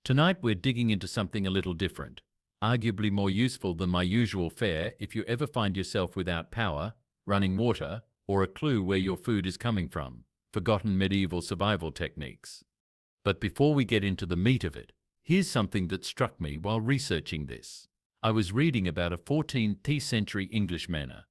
Tonight we're digging into something a little different, arguably more useful than my usual fare if you ever find yourself without power, running water, or a clue where your food is coming from. Forgotten medieval survival techniques. But before we get into the meat of it, here's something that struck me while researching this. I was reading about a 14th century English manor,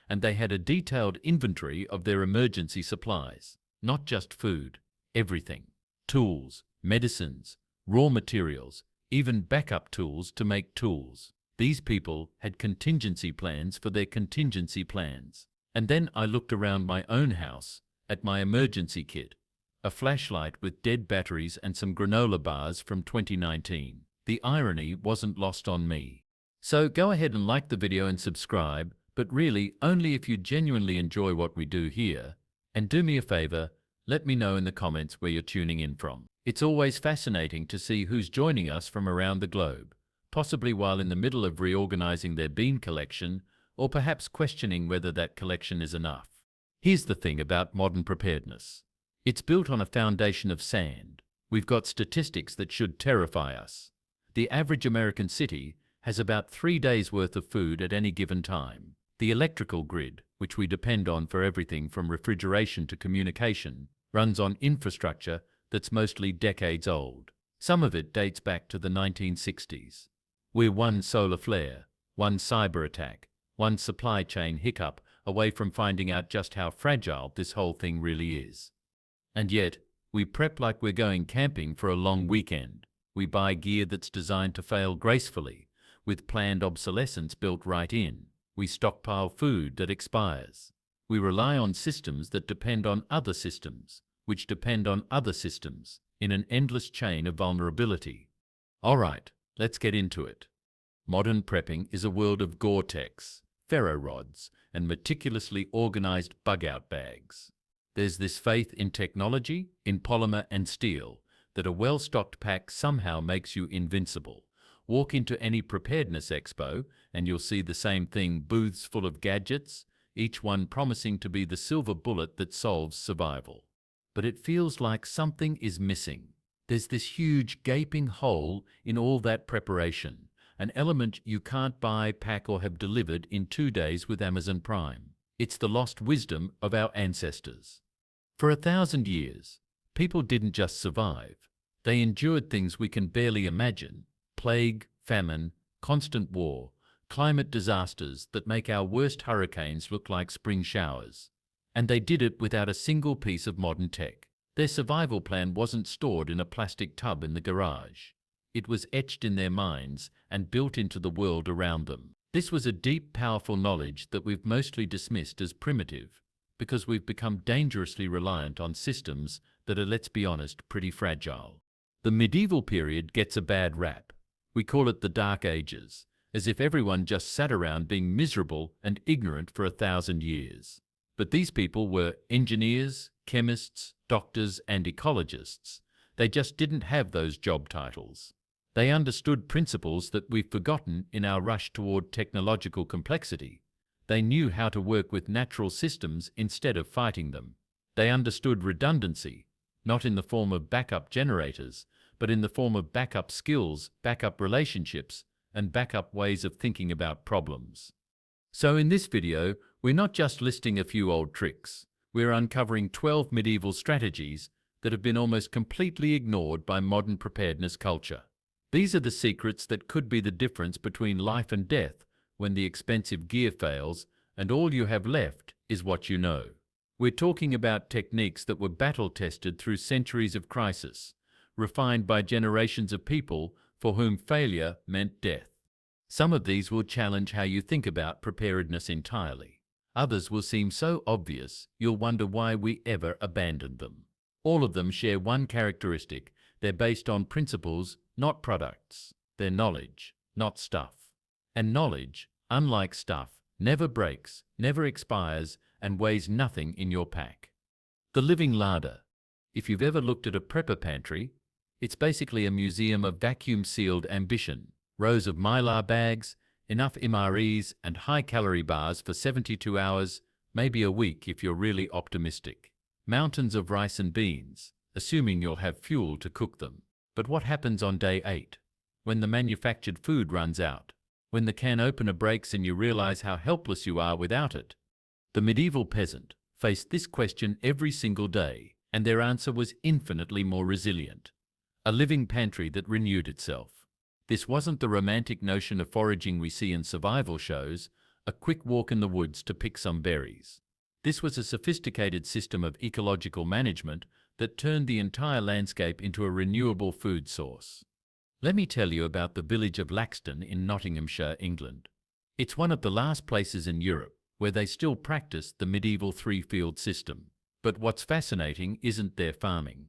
and they had a detailed inventory of their emergency supplies. Not just food, everything. Tools, medicines, raw materials, even backup tools to make tools. These people had contingency plans for their contingency plans. And then I looked around my own house at my emergency kit, a flashlight with dead batteries and some granola bars from 2019. The irony wasn't lost on me. So go ahead and like the video and subscribe, but really only if you genuinely enjoy what we do here. And do me a favor, let me know in the comments where you're tuning in from. It's always fascinating to see who's joining us from around the globe, possibly while in the middle of reorganizing their bean collection, or perhaps questioning whether that collection is enough. Here's the thing about modern preparedness. It's built on a foundation of sand. We've got statistics that should terrify us. The average American city has about 3 days' worth of food at any given time. The electrical grid, which we depend on for everything from refrigeration to communication, runs on infrastructure that's mostly decades old. Some of it dates back to the 1960s. We're one solar flare, one cyber attack, one supply chain hiccup away from finding out just how fragile this whole thing really is. And yet, we prep like we're going camping for a long weekend. We buy gear that's designed to fail gracefully, with planned obsolescence built right in. We stockpile food that expires. We rely on systems that depend on other systems, which depend on other systems, in an endless chain of vulnerability. All right, let's get into it. Modern prepping is a world of Gore-Tex, ferro rods, and meticulously organized bug-out bags. There's this faith in technology, in polymer and steel, that a well-stocked pack somehow makes you invincible. Walk into any preparedness expo and you'll see the same thing, booths full of gadgets, each one promising to be the silver bullet that solves survival. But it feels like something is missing. There's this huge gaping hole in all that preparation, an element you can't buy, pack, or have delivered in 2 days with Amazon Prime. It's the lost wisdom of our ancestors. For 1,000 years, people didn't just survive. They endured things we can barely imagine: plague, famine, constant war, climate disasters that make our worst hurricanes look like spring showers. And they did it without a single piece of modern tech. Their survival plan wasn't stored in a plastic tub in the garage. It was etched in their minds and built into the world around them. This was a deep, powerful knowledge that we've mostly dismissed as primitive, because we've become dangerously reliant on systems that are, let's be honest, pretty fragile. The medieval period gets a bad rap. We call it the Dark Ages, as if everyone just sat around being miserable and ignorant for 1,000 years. But these people were engineers, chemists, doctors, and ecologists. They just didn't have those job titles. They understood principles that we've forgotten in our rush toward technological complexity. They knew how to work with natural systems instead of fighting them. They understood redundancy, not in the form of backup generators, but in the form of backup skills, backup relationships, and backup ways of thinking about problems. So in this video, we're not just listing a few old tricks. We're uncovering 12 medieval strategies that have been almost completely ignored by modern preparedness culture. These are the secrets that could be the difference between life and death when the expensive gear fails and all you have left is what you know. We're talking about techniques that were battle-tested through centuries of crisis, refined by generations of people for whom failure meant death. Some of these will challenge how you think about preparedness entirely. Others will seem so obvious you'll wonder why we ever abandoned them. All of them share one characteristic: they're based on principles, not products. They're knowledge, not stuff. And knowledge, unlike stuff, never breaks, never expires, and weighs nothing in your pack. The Living Larder. If you've ever looked at a prepper pantry, it's basically a museum of vacuum-sealed ambition. Rows of mylar bags, enough MREs, and high-calorie bars for 72 hours, maybe a week if you're really optimistic. Mountains of rice and beans, assuming you'll have fuel to cook them. But what happens on day 8? When the manufactured food runs out? When the can opener breaks and you realize how helpless you are without it? The medieval peasant faced this question every single day, and their answer was infinitely more resilient. A living pantry that renewed itself. This wasn't the romantic notion of foraging we see in survival shows, a quick walk in the woods to pick some berries. This was a sophisticated system of ecological management that turned the entire landscape into a renewable food source. Let me tell you about the village of Laxton in Nottinghamshire, England. It's one of the last places in Europe where they still practice the medieval three-field system. But what's fascinating isn't their farming.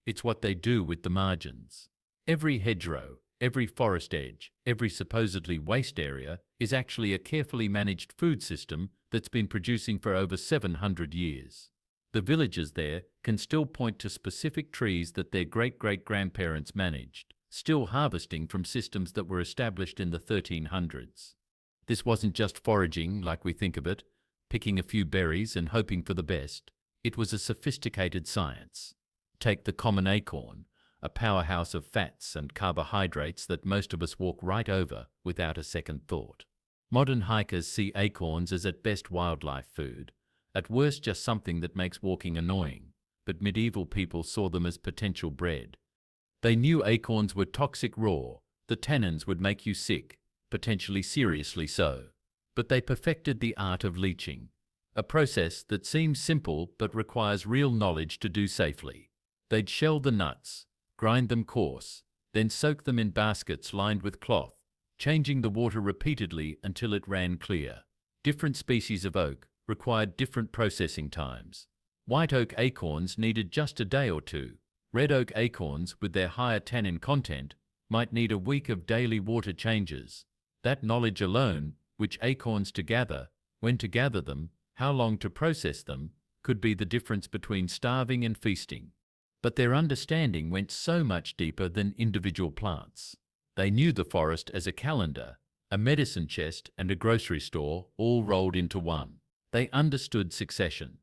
It's what they do with the margins. Every hedgerow, every forest edge, every supposedly waste area is actually a carefully managed food system that's been producing for over 700 years. The villagers there can still point to specific trees that their great-great-grandparents managed, still harvesting from systems that were established in the 1300s. This wasn't just foraging like we think of it, picking a few berries and hoping for the best. It was a sophisticated science. Take the common acorn, a powerhouse of fats and carbohydrates that most of us walk right over without a second thought. Modern hikers see acorns as at best wildlife food, at worst just something that makes walking annoying, but medieval people saw them as potential bread. They knew acorns were toxic raw, the tannins would make you sick, potentially seriously so. But they perfected the art of leaching, a process that seems simple but requires real knowledge to do safely. They'd shell the nuts, grind them coarse, then soak them in baskets lined with cloth, changing the water repeatedly until it ran clear. Different species of oak required different processing times. White oak acorns needed just a day or two. Red oak acorns, with their higher tannin content, might need a week of daily water changes. That knowledge alone, which acorns to gather, when to gather them, how long to process them, could be the difference between starving and feasting. But their understanding went so much deeper than individual plants. They knew the forest as a calendar, a medicine chest and a grocery store all rolled into one. They understood succession,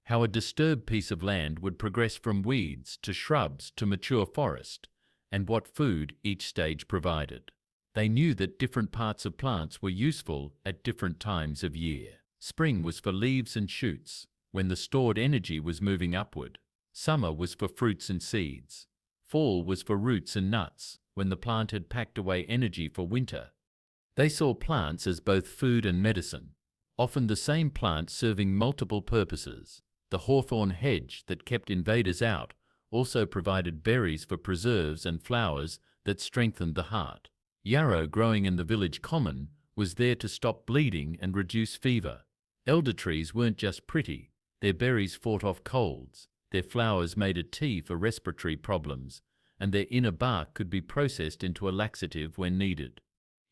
how a disturbed piece of land would progress from weeds to shrubs to mature forest, and what food each stage provided. They knew that different parts of plants were useful at different times of year. Spring was for leaves and shoots, when the stored energy was moving upward. Summer was for fruits and seeds. Fall was for roots and nuts, when the plant had packed away energy for winter. They saw plants as both food and medicine, often the same plant serving multiple purposes. The hawthorn hedge that kept invaders out also provided berries for preserves and flowers that strengthened the heart. Yarrow, growing in the village common, was there to stop bleeding and reduce fever. Elder trees weren't just pretty, their berries fought off colds. Their flowers made a tea for respiratory problems, and their inner bark could be processed into a laxative when needed.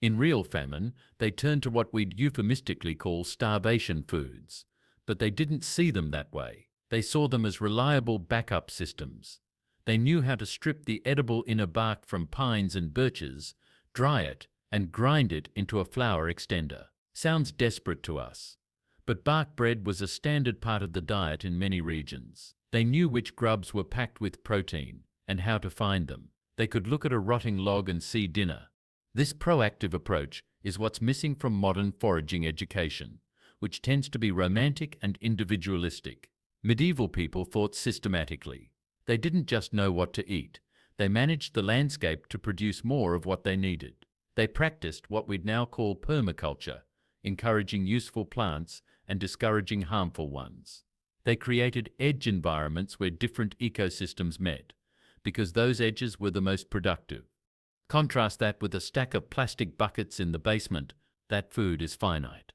In real famine, they turned to what we'd euphemistically call starvation foods, but they didn't see them that way. They saw them as reliable backup systems. They knew how to strip the edible inner bark from pines and birches, dry it, and grind it into a flour extender. Sounds desperate to us, but bark bread was a standard part of the diet in many regions. They knew which grubs were packed with protein and how to find them. They could look at a rotting log and see dinner. This proactive approach is what's missing from modern foraging education, which tends to be romantic and individualistic. Medieval people thought systematically. They didn't just know what to eat. They managed the landscape to produce more of what they needed. They practiced what we'd now call permaculture, encouraging useful plants and discouraging harmful ones. They created edge environments where different ecosystems met, because those edges were the most productive. Contrast that with a stack of plastic buckets in the basement. That food is finite.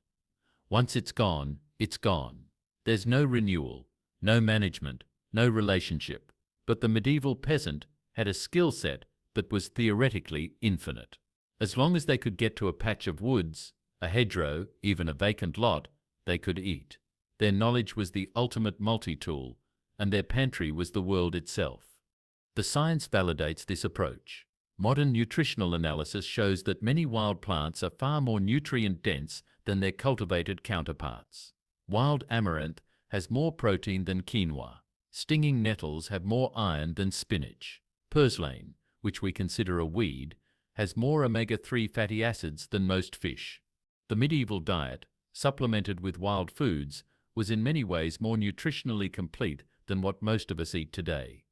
Once it's gone, it's gone. There's no renewal, no management, no relationship. But the medieval peasant had a skill set that was theoretically infinite. As long as they could get to a patch of woods, a hedgerow, even a vacant lot, they could eat. Their knowledge was the ultimate multi-tool, and their pantry was the world itself. The science validates this approach. Modern nutritional analysis shows that many wild plants are far more nutrient-dense than their cultivated counterparts. Wild amaranth has more protein than quinoa. Stinging nettles have more iron than spinach. Purslane, which we consider a weed, has more omega-3 fatty acids than most fish. The medieval diet, supplemented with wild foods, was in many ways more nutritionally complete than what most of us eat today.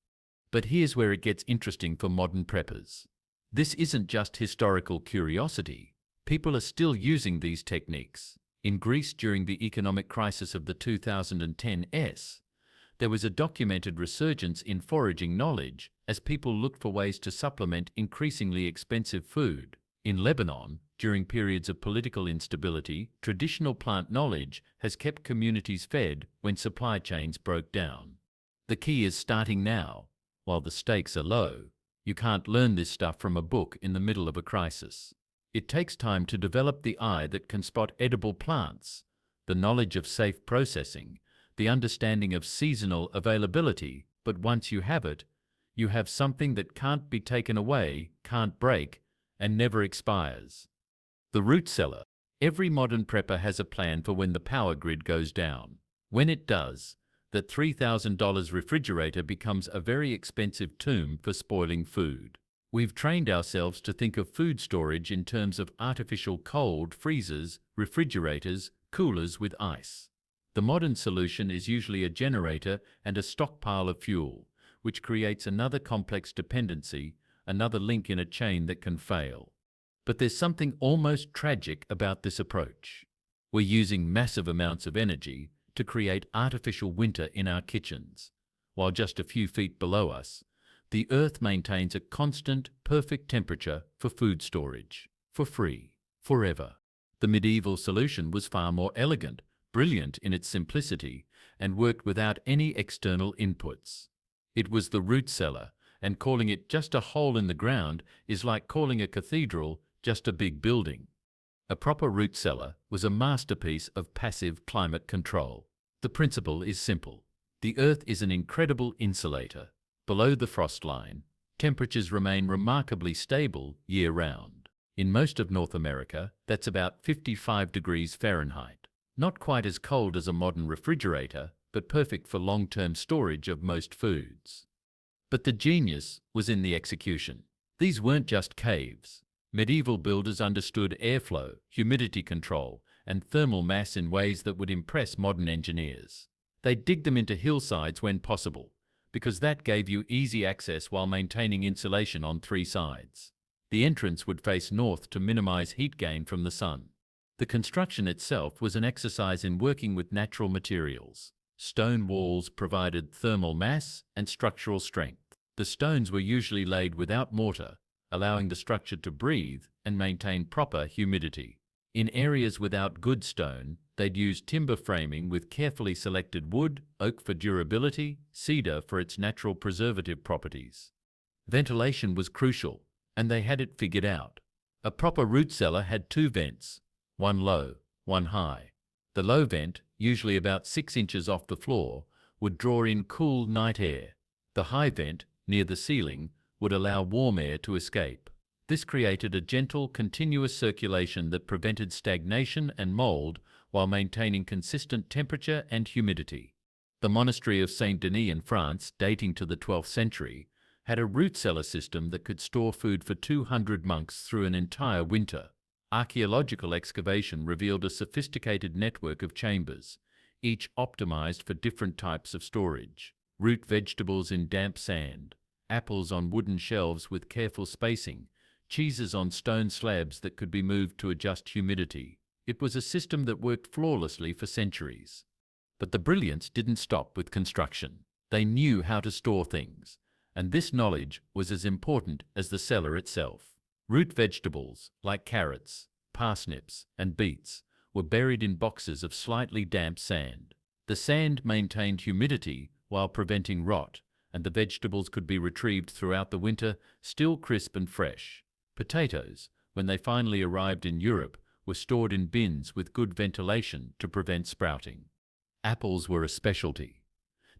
But here's where it gets interesting for modern preppers. This isn't just historical curiosity. People are still using these techniques. In Greece during the economic crisis of the 2010s, there was a documented resurgence in foraging knowledge as people looked for ways to supplement increasingly expensive food. In Lebanon, during periods of political instability, traditional plant knowledge has kept communities fed when supply chains broke down. The key is starting now. While the stakes are low, you can't learn this stuff from a book in the middle of a crisis. It takes time to develop the eye that can spot edible plants, the knowledge of safe processing, the understanding of seasonal availability, but once you have it, you have something that can't be taken away, can't break, and never expires. The Root Cellar. Every modern prepper has a plan for when the power grid goes down. When it does, that $3,000 refrigerator becomes a very expensive tomb for spoiling food. We've trained ourselves to think of food storage in terms of artificial cold freezers, refrigerators, coolers with ice. The modern solution is usually a generator and a stockpile of fuel, which creates another complex dependency, another link in a chain that can fail. But there's something almost tragic about this approach. We're using massive amounts of energy to create artificial winter in our kitchens, while just a few feet below us, the Earth maintains a constant, perfect temperature for food storage, for free, forever. The medieval solution was far more elegant, brilliant in its simplicity, and worked without any external inputs. It was the Root Cellar, and calling it just a hole in the ground is like calling a cathedral just a big building. A proper root cellar was a masterpiece of passive climate control. The principle is simple. The Earth is an incredible insulator. Below the frost line, temperatures remain remarkably stable year-round. In most of North America, that's about 55 degrees Fahrenheit. Not quite as cold as a modern refrigerator, but perfect for long-term storage of most foods. But the genius was in the execution. These weren't just caves. Medieval builders understood airflow, humidity control, and thermal mass in ways that would impress modern engineers. They'd dig them into hillsides when possible, because that gave you easy access while maintaining insulation on three sides. The entrance would face north to minimize heat gain from the sun. The construction itself was an exercise in working with natural materials. Stone walls provided thermal mass and structural strength. The stones were usually laid without mortar, allowing the structure to breathe and maintain proper humidity. In areas without good stone, they'd use timber framing with carefully selected wood, oak for durability, cedar for its natural preservative properties. Ventilation was crucial, and they had it figured out. A proper root cellar had two vents, one low, one high. The low vent, usually about 6 inches off the floor, would draw in cool night air. The high vent, near the ceiling, would allow warm air to escape. This created a gentle, continuous circulation that prevented stagnation and mold while maintaining consistent temperature and humidity. The monastery of Saint Denis in France, dating to the 12th century, had a root cellar system that could store food for 200 monks through an entire winter. Archaeological excavation revealed a sophisticated network of chambers, each optimized for different types of storage. Root vegetables in damp sand, apples on wooden shelves with careful spacing, cheeses on stone slabs that could be moved to adjust humidity. It was a system that worked flawlessly for centuries. But the brilliance didn't stop with construction. They knew how to store things, and this knowledge was as important as the cellar itself. Root vegetables, like carrots, parsnips, and beets, were buried in boxes of slightly damp sand. The sand maintained humidity while preventing rot, and the vegetables could be retrieved throughout the winter, still crisp and fresh. Potatoes, when they finally arrived in Europe, were stored in bins with good ventilation to prevent sprouting. Apples were a specialty.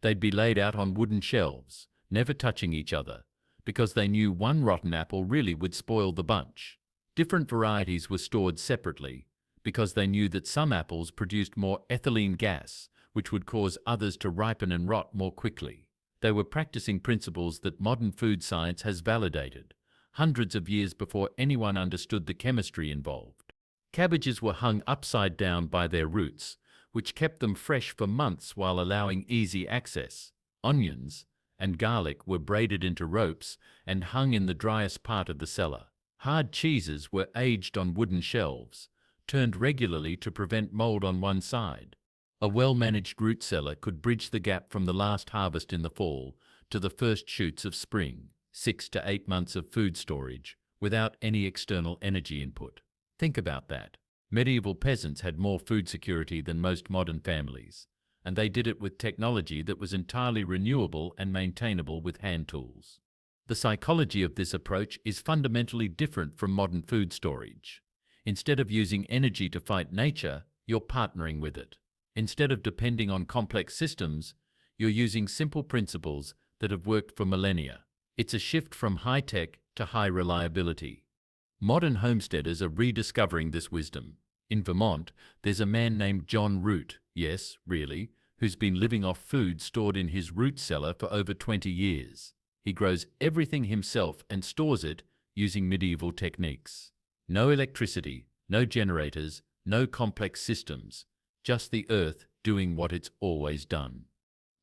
They'd be laid out on wooden shelves, never touching each other, because they knew one rotten apple really would spoil the bunch. Different varieties were stored separately, because they knew that some apples produced more ethylene gas, which would cause others to ripen and rot more quickly. They were practicing principles that modern food science has validated. hundreds of years before anyone understood the chemistry involved. Cabbages were hung upside down by their roots, which kept them fresh for months while allowing easy access. Onions and garlic were braided into ropes and hung in the driest part of the cellar. Hard cheeses were aged on wooden shelves, turned regularly to prevent mold on one side. A well-managed root cellar could bridge the gap from the last harvest in the fall to the first shoots of spring, 6 to 8 months of food storage, without any external energy input. Think about that. Medieval peasants had more food security than most modern families, and they did it with technology that was entirely renewable and maintainable with hand tools. The psychology of this approach is fundamentally different from modern food storage. Instead of using energy to fight nature, you're partnering with it. Instead of depending on complex systems, you're using simple principles that have worked for millennia. It's a shift from high-tech to high reliability. Modern homesteaders are rediscovering this wisdom. In Vermont, there's a man named John Root, yes, really, who's been living off food stored in his root cellar for over 20 years. He grows everything himself and stores it using medieval techniques. No electricity, no generators, no complex systems, just the earth doing what it's always done.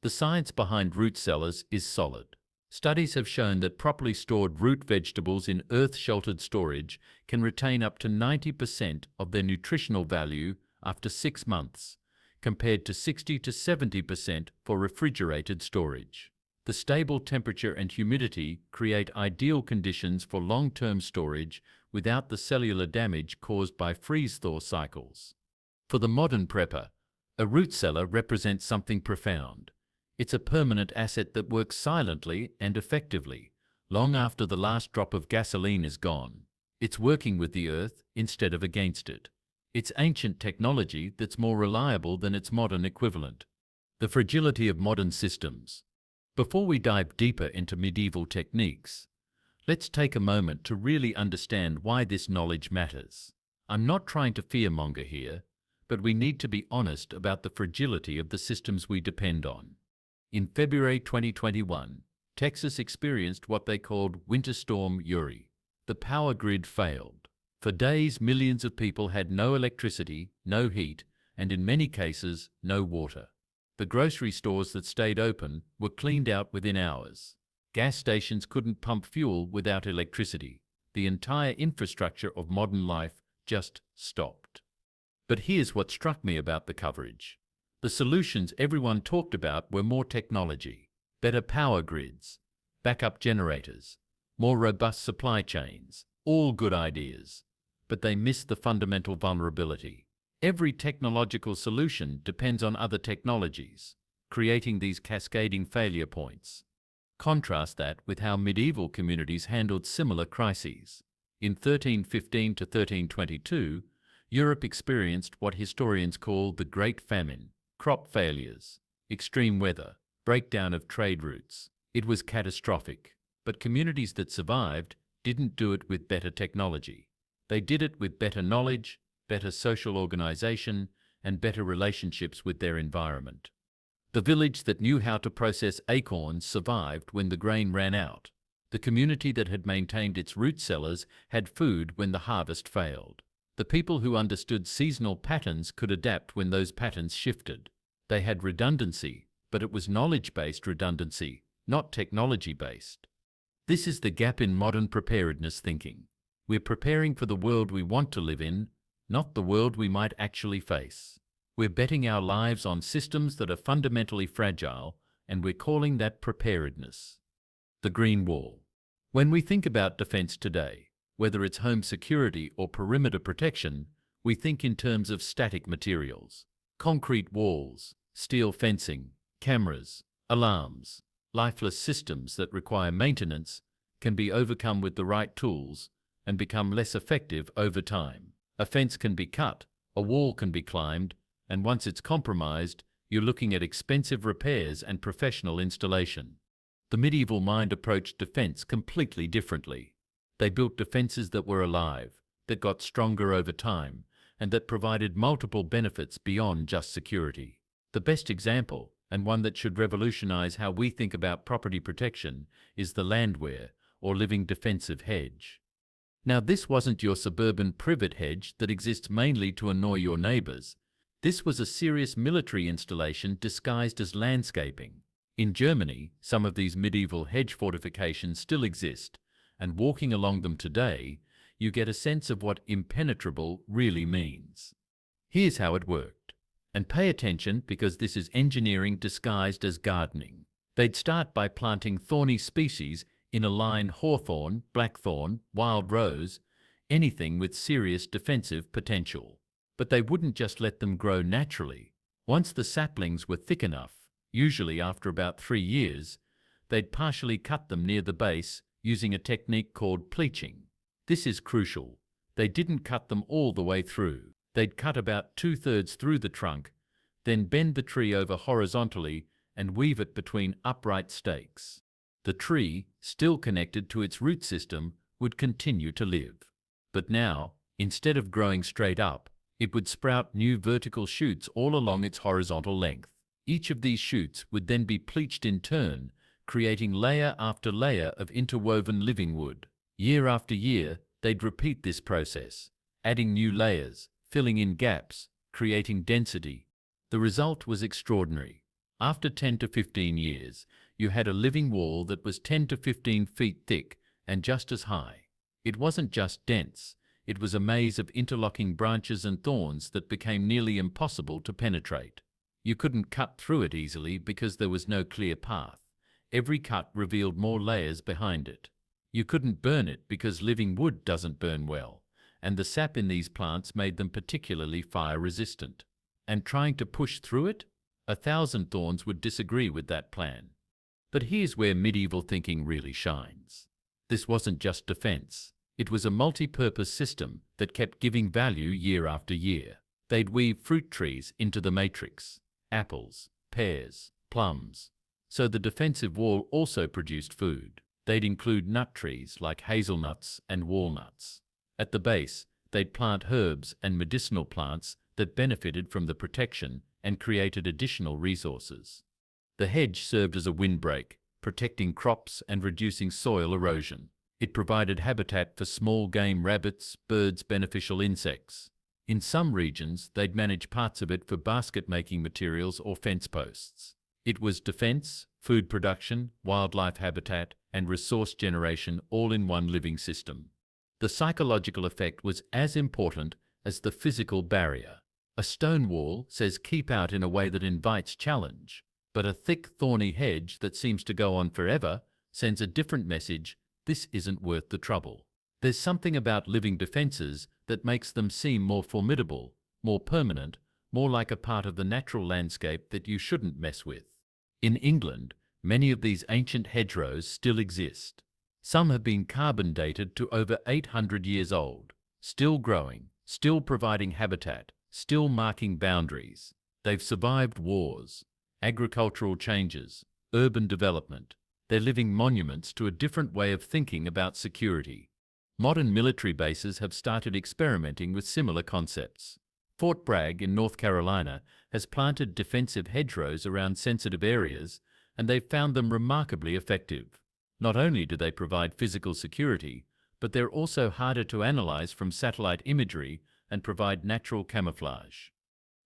The science behind root cellars is solid. Studies have shown that properly stored root vegetables in earth-sheltered storage can retain up to 90% of their nutritional value after 6 months, compared to 60 to 70% for refrigerated storage. The stable temperature and humidity create ideal conditions for long-term storage without the cellular damage caused by freeze-thaw cycles. For the modern prepper, a root cellar represents something profound. It's a permanent asset that works silently and effectively, long after the last drop of gasoline is gone. It's working with the earth instead of against it. It's ancient technology that's more reliable than its modern equivalent. The fragility of modern systems. Before we dive deeper into medieval techniques, let's take a moment to really understand why this knowledge matters. I'm not trying to fearmonger here, but we need to be honest about the fragility of the systems we depend on. In February 2021, Texas experienced what they called Winter Storm Uri. The power grid failed. For days, millions of people had no electricity, no heat, and in many cases, no water. The grocery stores that stayed open were cleaned out within hours. Gas stations couldn't pump fuel without electricity. The entire infrastructure of modern life just stopped. But here's what struck me about the coverage. The solutions everyone talked about were more technology, better power grids, backup generators, more robust supply chains, all good ideas. But they missed the fundamental vulnerability. Every technological solution depends on other technologies, creating these cascading failure points. Contrast that with how medieval communities handled similar crises. In 1315 to 1322, Europe experienced what historians call the Great Famine. Crop failures, extreme weather, breakdown of trade routes. It was catastrophic, but communities that survived didn't do it with better technology. They did it with better knowledge, better social organization, and better relationships with their environment. The village that knew how to process acorns survived when the grain ran out. The community that had maintained its root cellars had food when the harvest failed. The people who understood seasonal patterns could adapt when those patterns shifted. They had redundancy, but it was knowledge-based redundancy, not technology-based. This is the gap in modern preparedness thinking. We're preparing for the world we want to live in, not the world we might actually face. We're betting our lives on systems that are fundamentally fragile, and we're calling that preparedness. The Green Wall. When we think about defense today, whether it's home security or perimeter protection, we think in terms of static materials. Concrete walls, steel fencing, cameras, alarms. Lifeless systems that require maintenance can be overcome with the right tools and become less effective over time. A fence can be cut, a wall can be climbed, and once it's compromised, you're looking at expensive repairs and professional installation. The medieval mind approached defense completely differently. They built defenses that were alive, that got stronger over time, and that provided multiple benefits beyond just security. The best example, and one that should revolutionize how we think about property protection, is the landwehr, or living defensive hedge. Now, this wasn't your suburban privet hedge that exists mainly to annoy your neighbors. This was a serious military installation disguised as landscaping. In Germany, some of these medieval hedge fortifications still exist, and walking along them today, you get a sense of what impenetrable really means. Here's how it worked. And pay attention, because this is engineering disguised as gardening. They'd start by planting thorny species in a line: hawthorn, blackthorn, wild rose, anything with serious defensive potential. But they wouldn't just let them grow naturally. Once the saplings were thick enough, usually after about 3 years, they'd partially cut them near the base using a technique called pleaching. This is crucial. They didn't cut them all the way through. They'd cut about 2/3 through the trunk, then bend the tree over horizontally and weave it between upright stakes. The tree, still connected to its root system, would continue to live. But now, instead of growing straight up, it would sprout new vertical shoots all along its horizontal length. Each of these shoots would then be pleached in turn, creating layer after layer of interwoven living wood. Year after year, they'd repeat this process, adding new layers, filling in gaps, creating density. The result was extraordinary. After 10 to 15 years, you had a living wall that was 10 to 15 feet thick and just as high. It wasn't just dense, it was a maze of interlocking branches and thorns that became nearly impossible to penetrate. You couldn't cut through it easily because there was no clear path. Every cut revealed more layers behind it. You couldn't burn it because living wood doesn't burn well, and the sap in these plants made them particularly fire-resistant. And trying to push through it? 1,000 thorns would disagree with that plan. But here's where medieval thinking really shines. This wasn't just defense. It was a multi-purpose system that kept giving value year after year. They'd weave fruit trees into the matrix: apples, pears, plums. So the defensive wall also produced food. They'd include nut trees like hazelnuts and walnuts. At the base, they'd plant herbs and medicinal plants that benefited from the protection and created additional resources. The hedge served as a windbreak, protecting crops and reducing soil erosion. It provided habitat for small game rabbits, birds, beneficial insects. In some regions, they'd manage parts of it for basket-making materials or fence posts. It was defense, food production, wildlife habitat, and resource generation all in one living system. The psychological effect was as important as the physical barrier. A stone wall says keep out in a way that invites challenge, but a thick, thorny hedge that seems to go on forever sends a different message: this isn't worth the trouble. There's something about living defenses that makes them seem more formidable, more permanent, more like a part of the natural landscape that you shouldn't mess with. In England, many of these ancient hedgerows still exist. Some have been carbon dated to over 800 years old, still growing, still providing habitat, still marking boundaries. They've survived wars, agricultural changes, urban development. They're living monuments to a different way of thinking about security. Modern military bases have started experimenting with similar concepts. Fort Bragg in North Carolina has planted defensive hedgerows around sensitive areas, and they've found them remarkably effective. Not only do they provide physical security, but they're also harder to analyze from satellite imagery and provide natural camouflage.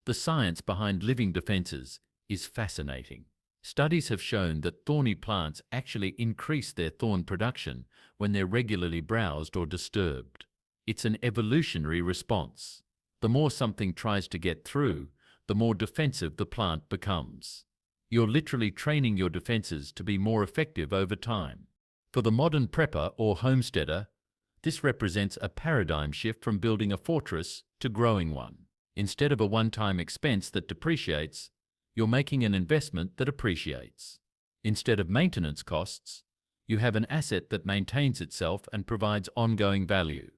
The science behind living defenses is fascinating. Studies have shown that thorny plants actually increase their thorn production when they're regularly browsed or disturbed. It's an evolutionary response. The more something tries to get through, the more defensive the plant becomes. You're literally training your defenses to be more effective over time. For the modern prepper or homesteader, this represents a paradigm shift from building a fortress to growing one. Instead of a one-time expense that depreciates, you're making an investment that appreciates. Instead of maintenance costs, you have an asset that maintains itself and provides ongoing value.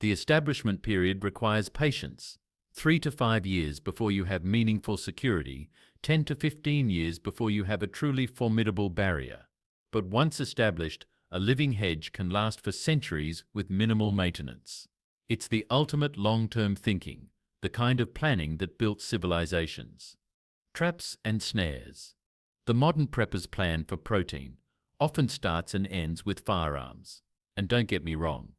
The establishment period requires patience. 3 to 5 years before you have meaningful security, 10 to 15 years before you have a truly formidable barrier. But once established, a living hedge can last for centuries with minimal maintenance. It's the ultimate long-term thinking, the kind of planning that built civilizations. Traps and snares. The modern prepper's plan for protein, often starts and ends with firearms. And don't get me wrong,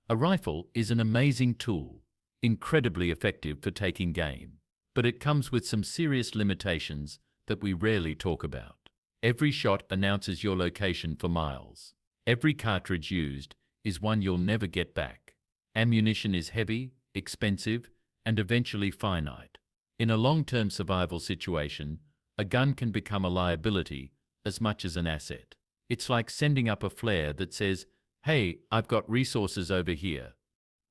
a rifle is an amazing tool, incredibly effective for taking game, but it comes with some serious limitations that we rarely talk about. Every shot announces your location for miles. Every cartridge used is one you'll never get back. Ammunition is heavy, expensive, and eventually finite. In a long-term survival situation, a gun can become a liability as much as an asset. It's like sending up a flare that says, "Hey, I've got resources over here."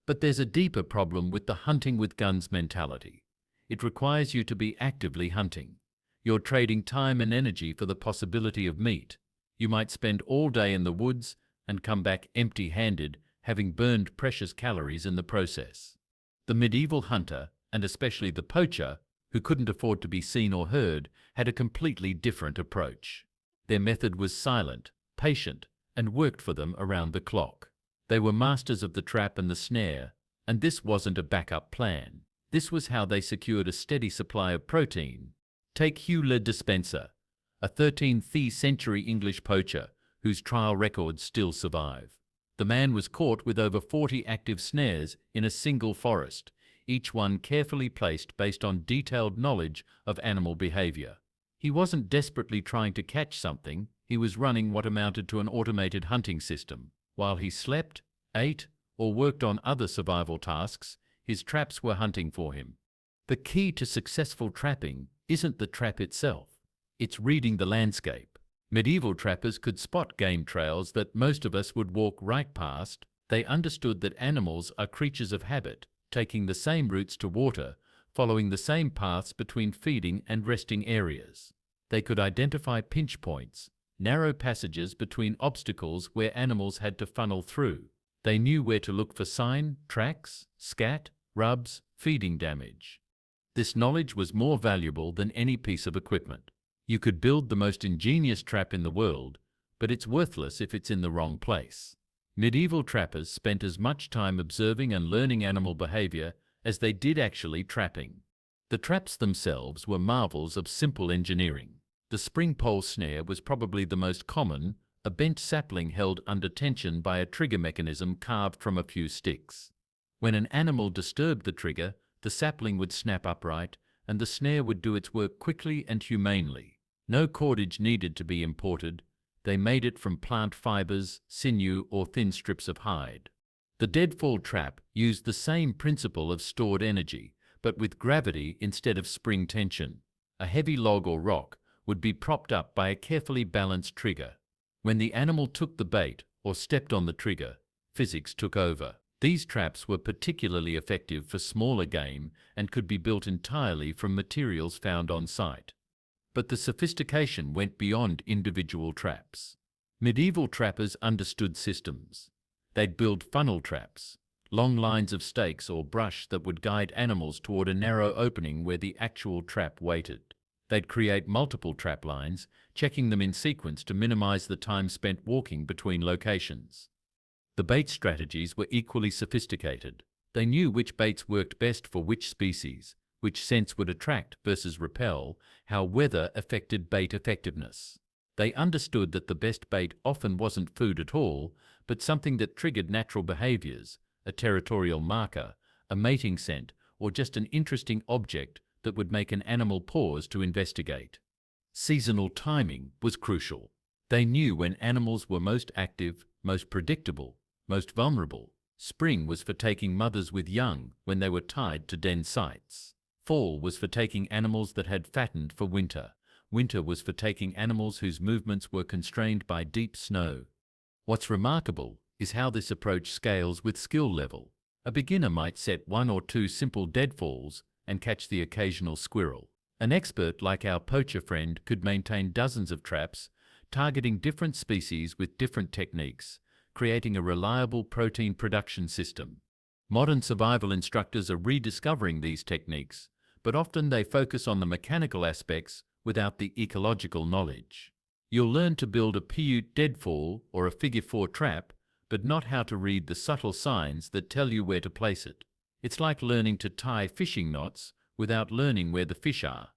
But there's a deeper problem with the hunting with guns mentality. It requires you to be actively hunting. You're trading time and energy for the possibility of meat. You might spend all day in the woods and come back empty-handed, having burned precious calories in the process. The medieval hunter, and especially the poacher, who couldn't afford to be seen or heard, had a completely different approach. Their method was silent, patient, and worked for them around the clock. They were masters of the trap and the snare, and this wasn't a backup plan. This was how they secured a steady supply of protein. Take Hugh Le Despencer, a 13th century English poacher whose trial records still survive. The man was caught with over 40 active snares in a single forest, each one carefully placed based on detailed knowledge of animal behavior. He wasn't desperately trying to catch something, he was running what amounted to an automated hunting system. While he slept, ate, or worked on other survival tasks, his traps were hunting for him. The key to successful trapping isn't the trap itself, it's reading the landscape. Medieval trappers could spot game trails that most of us would walk right past. They understood that animals are creatures of habit, taking the same routes to water, following the same paths between feeding and resting areas. They could identify pinch points, narrow passages between obstacles where animals had to funnel through. They knew where to look for sign, tracks, scat, rubs, feeding damage. This knowledge was more valuable than any piece of equipment. You could build the most ingenious trap in the world, but it's worthless if it's in the wrong place. Medieval trappers spent as much time observing and learning animal behavior as they did actually trapping. The traps themselves were marvels of simple engineering. The spring pole snare was probably the most common, a bent sapling held under tension by a trigger mechanism carved from a few sticks. When an animal disturbed the trigger, the sapling would snap upright, and the snare would do its work quickly and humanely. No cordage needed to be imported. They made it from plant fibers, sinew, or thin strips of hide. The deadfall trap used the same principle of stored energy, but with gravity instead of spring tension. A heavy log or rock would be propped up by a carefully balanced trigger. When the animal took the bait or stepped on the trigger, physics took over. These traps were particularly effective for smaller game and could be built entirely from materials found on site. But the sophistication went beyond individual traps. Medieval trappers understood systems. They'd build funnel traps, long lines of stakes or brush that would guide animals toward a narrow opening where the actual trap waited. They'd create multiple trap lines, checking them in sequence to minimize the time spent walking between locations. The bait strategies were equally sophisticated. They knew which baits worked best for which species, which scents would attract versus repel, how weather affected bait effectiveness. They understood that the best bait often wasn't food at all, but something that triggered natural behaviors, a territorial marker, a mating scent, or just an interesting object that would make an animal pause to investigate. Seasonal timing was crucial. They knew when animals were most active, most predictable, most vulnerable. Spring was for taking mothers with young when they were tied to den sites. Fall was for taking animals that had fattened for winter. Winter was for taking animals whose movements were constrained by deep snow. What's remarkable is how this approach scales with skill level. A beginner might set one or two simple deadfalls and catch the occasional squirrel. An expert like our poacher friend could maintain dozens of traps, targeting different species with different techniques, creating a reliable protein production system. Modern survival instructors are rediscovering these techniques, but often they focus on the mechanical aspects without the ecological knowledge. You'll learn to build a Paiute deadfall or a figure 4 trap, but not how to read the subtle signs that tell you where to place it. It's like learning to tie fishing knots without learning where the fish are.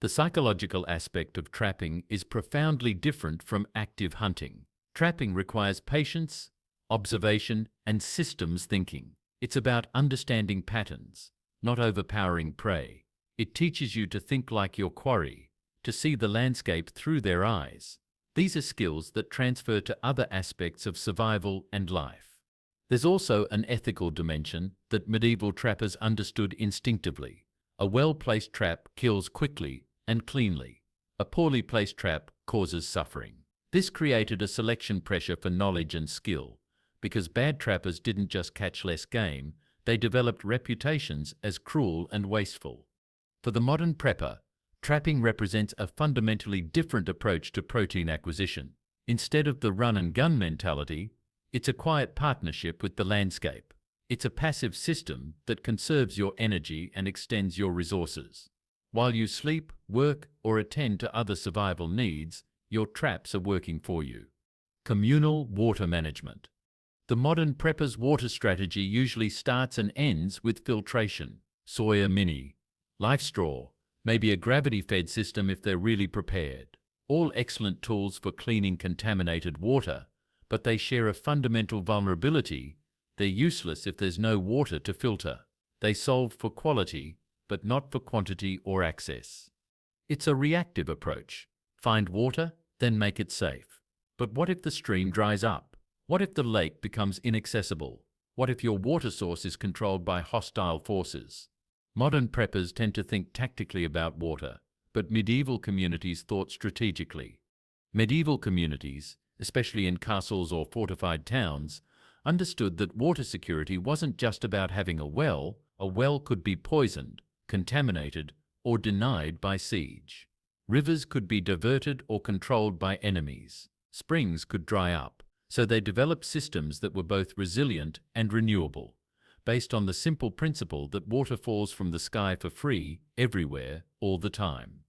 The psychological aspect of trapping is profoundly different from active hunting. Trapping requires patience, observation, and systems thinking. It's about understanding patterns, not overpowering prey. It teaches you to think like your quarry, to see the landscape through their eyes. These are skills that transfer to other aspects of survival and life. There's also an ethical dimension that medieval trappers understood instinctively. A well-placed trap kills quickly and cleanly. A poorly placed trap causes suffering. This created a selection pressure for knowledge and skill, because bad trappers didn't just catch less game, they developed reputations as cruel and wasteful. For the modern prepper, trapping represents a fundamentally different approach to protein acquisition. Instead of the run-and-gun mentality, it's a quiet partnership with the landscape. It's a passive system that conserves your energy and extends your resources. While you sleep, work, or attend to other survival needs, your traps are working for you. Communal water management. The modern prepper's water strategy usually starts and ends with filtration. Soya mini, life straw, maybe a gravity-fed system if they're really prepared. All excellent tools for cleaning contaminated water, but they share a fundamental vulnerability. They're useless if there's no water to filter. They solve for quality, but not for quantity or access. It's a reactive approach. Find water, then make it safe. But what if the stream dries up? What if the lake becomes inaccessible? What if your water source is controlled by hostile forces? Modern preppers tend to think tactically about water, but medieval communities thought strategically. Medieval communities, especially in castles or fortified towns, understood that water security wasn't just about having a well could be poisoned, contaminated, or denied by siege. Rivers could be diverted or controlled by enemies. Springs could dry up, so they developed systems that were both resilient and renewable, based on the simple principle that water falls from the sky for free, everywhere, all the time.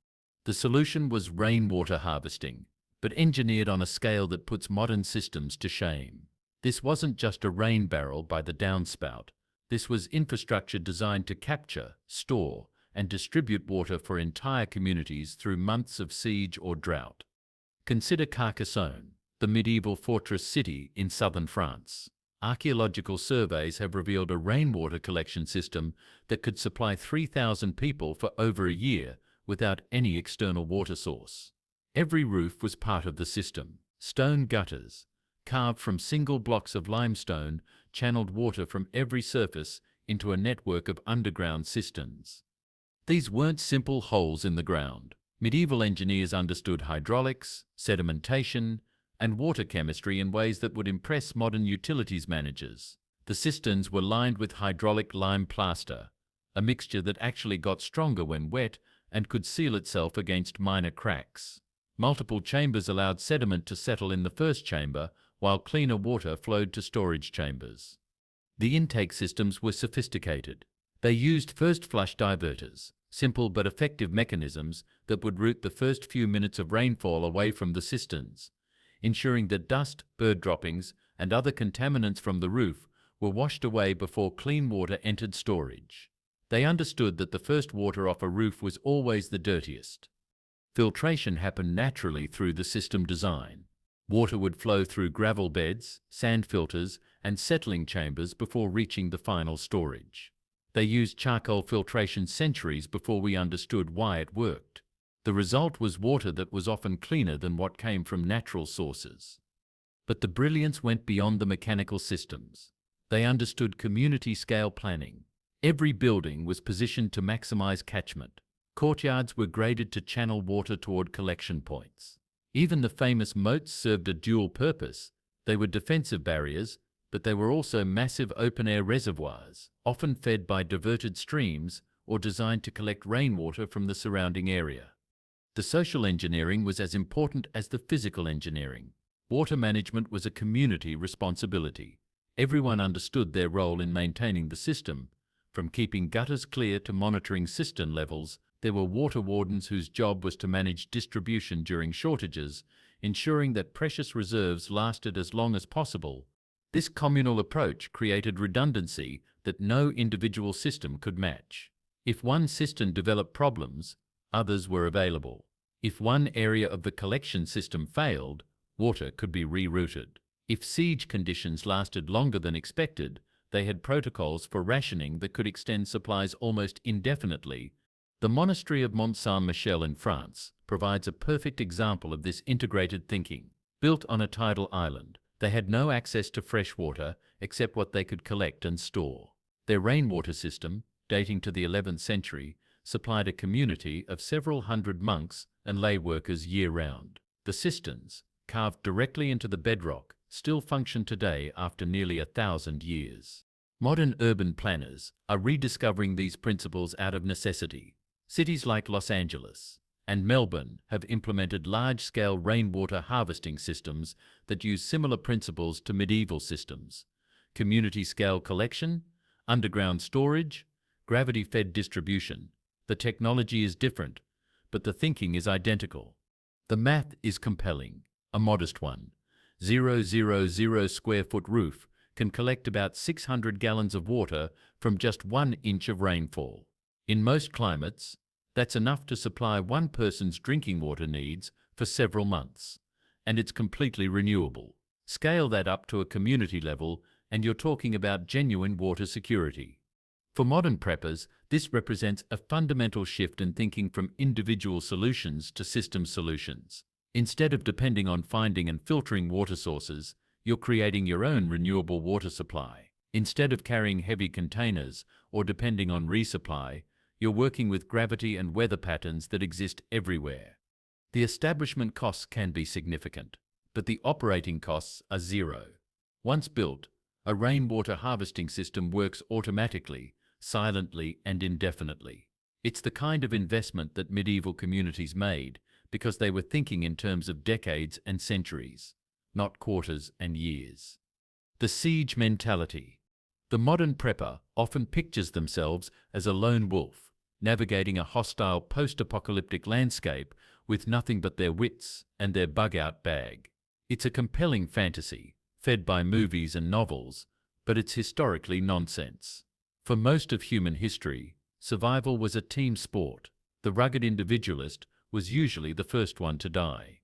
The solution was rainwater harvesting, but engineered on a scale that puts modern systems to shame. This wasn't just a rain barrel by the downspout. This was infrastructure designed to capture, store, and distribute water for entire communities through months of siege or drought. Consider Carcassonne, the medieval fortress city in southern France. Archaeological surveys have revealed a rainwater collection system that could supply 3,000 people for over a year without any external water source. Every roof was part of the system. Stone gutters, carved from single blocks of limestone, channeled water from every surface into a network of underground cisterns. These weren't simple holes in the ground. Medieval engineers understood hydraulics, sedimentation, and water chemistry in ways that would impress modern utilities managers. The cisterns were lined with hydraulic lime plaster, a mixture that actually got stronger when wet and could seal itself against minor cracks. Multiple chambers allowed sediment to settle in the first chamber, while cleaner water flowed to storage chambers. The intake systems were sophisticated. They used first flush diverters, simple but effective mechanisms that would route the first few minutes of rainfall away from the cisterns, ensuring that dust, bird droppings, and other contaminants from the roof were washed away before clean water entered storage. They understood that the first water off a roof was always the dirtiest. Filtration happened naturally through the system design. Water would flow through gravel beds, sand filters, and settling chambers before reaching the final storage. They used charcoal filtration centuries before we understood why it worked. The result was water that was often cleaner than what came from natural sources. But the brilliance went beyond the mechanical systems. They understood community-scale planning. Every building was positioned to maximize catchment. Courtyards were graded to channel water toward collection points. Even the famous moats served a dual purpose. They were defensive barriers, but they were also massive open-air reservoirs, often fed by diverted streams or designed to collect rainwater from the surrounding area. The social engineering was as important as the physical engineering. Water management was a community responsibility. Everyone understood their role in maintaining the system. From keeping gutters clear to monitoring cistern levels, there were water wardens whose job was to manage distribution during shortages, ensuring that precious reserves lasted as long as possible. This communal approach created redundancy that no individual system could match. If one cistern developed problems, others were available. If one area of the collection system failed, water could be rerouted. If siege conditions lasted longer than expected, they had protocols for rationing that could extend supplies almost indefinitely. The monastery of Mont Saint-Michel in France provides a perfect example of this integrated thinking. Built on a tidal island, they had no access to fresh water except what they could collect and store. Their rainwater system, dating to the 11th century, supplied a community of several hundred monks and lay workers year-round. The cisterns, carved directly into the bedrock, still function today after nearly 1,000 years. Modern urban planners are rediscovering these principles out of necessity. Cities like Los Angeles and Melbourne have implemented large-scale rainwater harvesting systems that use similar principles to medieval systems: community-scale collection, underground storage, gravity-fed distribution. The technology is different, but the thinking is identical. The math is compelling. A modest 1,000 square foot roof can collect about 600 gallons of water from just 1 inch of rainfall. In most climates, that's enough to supply one person's drinking water needs for several months, and it's completely renewable. Scale that up to a community level, and you're talking about genuine water security. For modern preppers, this represents a fundamental shift in thinking from individual solutions to system solutions. Instead of depending on finding and filtering water sources, you're creating your own renewable water supply. Instead of carrying heavy containers or depending on resupply, you're working with gravity and weather patterns that exist everywhere. The establishment costs can be significant, but the operating costs are zero. Once built, a rainwater harvesting system works automatically, silently, and indefinitely. It's the kind of investment that medieval communities made because they were thinking in terms of decades and centuries, not quarters and years. The siege mentality. The modern prepper often pictures themselves as a lone wolf, navigating a hostile post-apocalyptic landscape with nothing but their wits and their bug-out bag. It's a compelling fantasy, fed by movies and novels, but it's historically nonsense. For most of human history, survival was a team sport. The rugged individualist was usually the first one to die.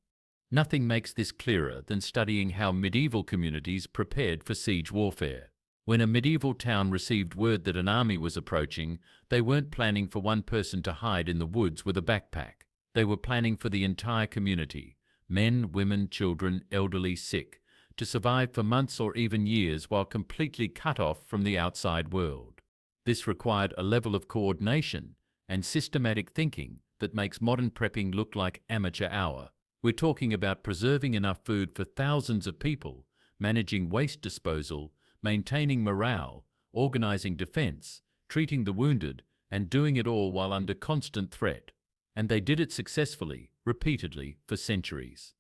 Nothing makes this clearer than studying how medieval communities prepared for siege warfare. When a medieval town received word that an army was approaching, they weren't planning for one person to hide in the woods with a backpack. They were planning for the entire community, men, women, children, elderly, sick, to survive for months or even years while completely cut off from the outside world. This required a level of coordination and systematic thinking that makes modern prepping look like amateur hour. We're talking about preserving enough food for thousands of people, managing waste disposal, maintaining morale, organizing defense, treating the wounded, and doing it all while under constant threat. And they did it successfully, repeatedly, for centuries.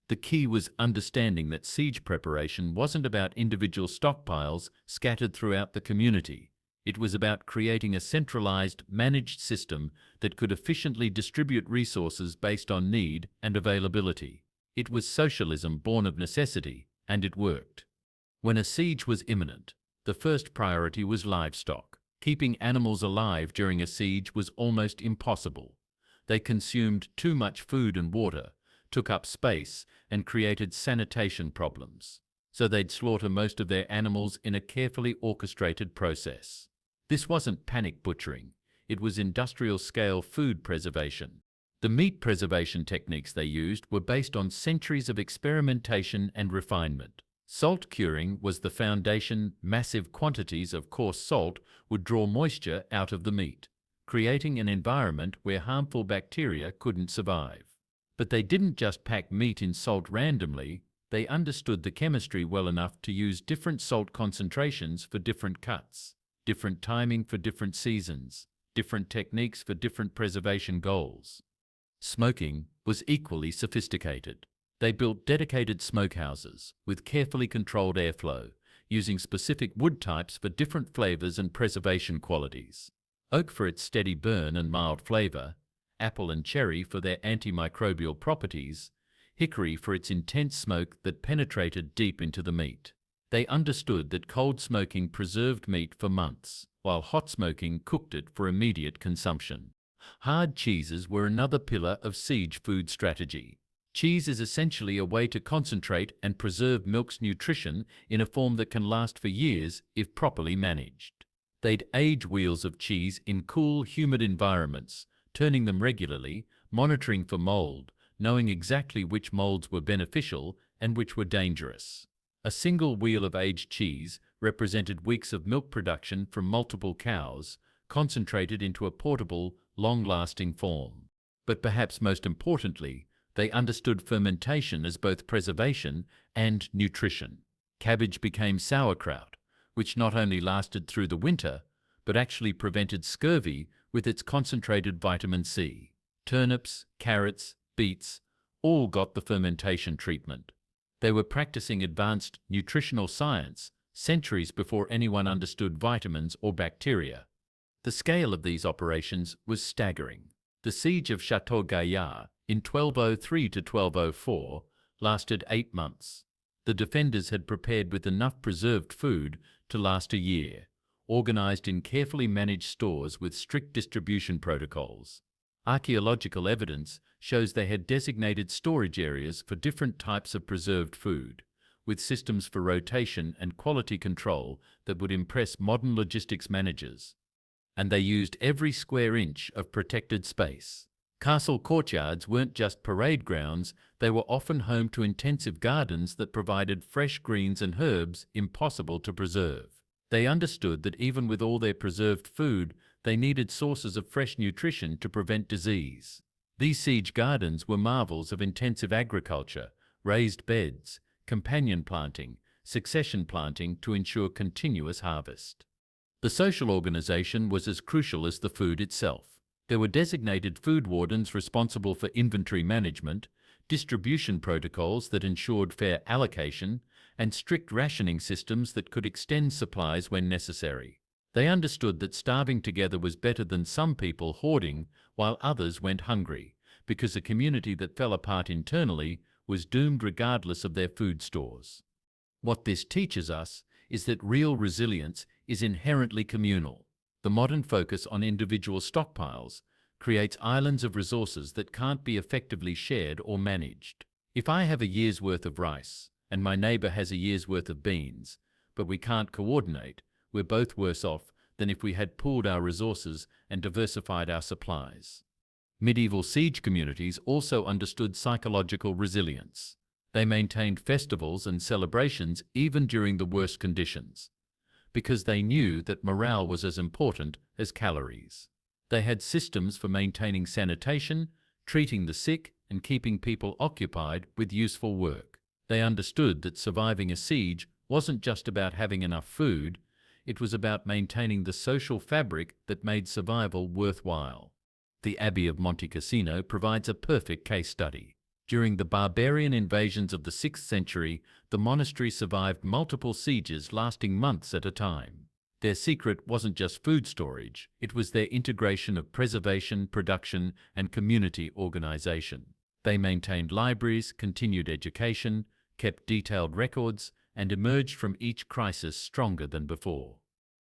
The key was understanding that siege preparation wasn't about individual stockpiles scattered throughout the community. It was about creating a centralized, managed system that could efficiently distribute resources based on need and availability. It was socialism born of necessity, and it worked. When a siege was imminent, the first priority was livestock. Keeping animals alive during a siege was almost impossible. They consumed too much food and water, took up space, and created sanitation problems. So they'd slaughter most of their animals in a carefully orchestrated process. This wasn't panic butchering, it was industrial-scale food preservation. The meat preservation techniques they used were based on centuries of experimentation and refinement. Salt curing was the foundation. Massive quantities of coarse salt would draw moisture out of the meat, creating an environment where harmful bacteria couldn't survive. But they didn't just pack meat in salt randomly, they understood the chemistry well enough to use different salt concentrations for different cuts, different timing for different seasons, different techniques for different preservation goals. Smoking was equally sophisticated. They built dedicated smokehouses with carefully controlled airflow, using specific wood types for different flavors and preservation qualities. Oak for its steady burn and mild flavor, apple and cherry for their antimicrobial properties, hickory for its intense smoke that penetrated deep into the meat. They understood that cold smoking preserved meat for months, while hot smoking cooked it for immediate consumption. Hard cheeses were another pillar of siege food strategy. Cheese is essentially a way to concentrate and preserve milk's nutrition in a form that can last for years if properly managed. They'd age wheels of cheese in cool, humid environments, turning them regularly, monitoring for mold, knowing exactly which molds were beneficial and which were dangerous. A single wheel of aged cheese represented weeks of milk production from multiple cows, concentrated into a portable, long-lasting form. But perhaps most importantly, they understood fermentation as both preservation and nutrition. Cabbage became sauerkraut, which not only lasted through the winter, but actually prevented scurvy with its concentrated vitamin C. Turnips, carrots, beets, all got the fermentation treatment. They were practicing advanced nutritional science centuries before anyone understood vitamins or bacteria. The scale of these operations was staggering. The siege of Château Gaillard in 1203 to 1204 lasted 8 months. The defenders had prepared with enough preserved food to last a year, organized in carefully managed stores with strict distribution protocols. Archaeological evidence shows they had designated storage areas for different types of preserved food, with systems for rotation and quality control that would impress modern logistics managers. And they used every square inch of protected space. Castle courtyards weren't just parade grounds, they were often home to intensive gardens that provided fresh greens and herbs impossible to preserve. They understood that even with all their preserved food, they needed sources of fresh nutrition to prevent disease. These siege gardens were marvels of intensive agriculture, raised beds, companion planting, succession planting to ensure continuous harvest. The social organization was as crucial as the food itself. There were designated food wardens responsible for inventory management, distribution protocols that ensured fair allocation, and strict rationing systems that could extend supplies when necessary. They understood that starving together was better than some people hoarding while others went hungry, because a community that fell apart internally was doomed regardless of their food stores. What this teaches us is that real resilience is inherently communal. The modern focus on individual stockpiles creates islands of resources that can't be effectively shared or managed. If I have a year's worth of rice and my neighbor has a year's worth of beans, but we can't coordinate, we're both worse off than if we had pooled our resources and diversified our supplies. Medieval siege communities also understood psychological resilience. They maintained festivals and celebrations even during the worst conditions, because they knew that morale was as important as calories. They had systems for maintaining sanitation, treating the sick, and keeping people occupied with useful work. They understood that surviving a siege wasn't just about having enough food, it was about maintaining the social fabric that made survival worthwhile. The Abbey of Monte Cassino provides a perfect case study. During the barbarian invasions of the 6th century, the monastery survived multiple sieges lasting months at a time. Their secret wasn't just food storage, it was their integration of preservation, production, and community organization. They maintained libraries, continued education, kept detailed records, and emerged from each crisis stronger than before.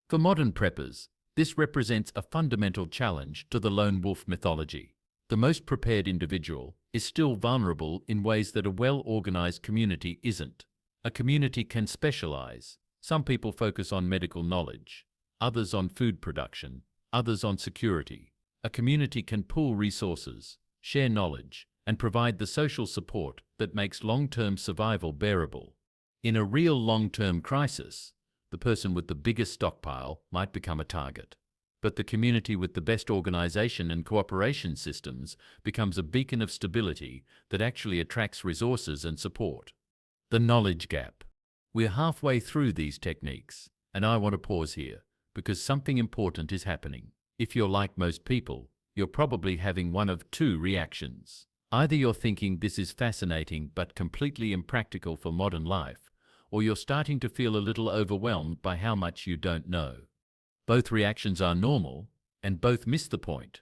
For modern preppers, this represents a fundamental challenge to the lone wolf mythology. The most prepared individual is still vulnerable in ways that a well-organized community isn't. A community can specialize. Some people focus on medical knowledge, others on food production, others on security. A community can pool resources, share knowledge, and provide the social support that makes long-term survival bearable. In a real long-term crisis, the person with the biggest stockpile might become a target. But the community with the best organization and cooperation systems becomes a beacon of stability that actually attracts resources and support. The knowledge gap. We're halfway through these techniques, and I want to pause here, because something important is happening. If you're like most people, you're probably having one of two reactions. Either you're thinking this is fascinating but completely impractical for modern life, or you're starting to feel a little overwhelmed by how much you don't know. Both reactions are normal, and both miss the point.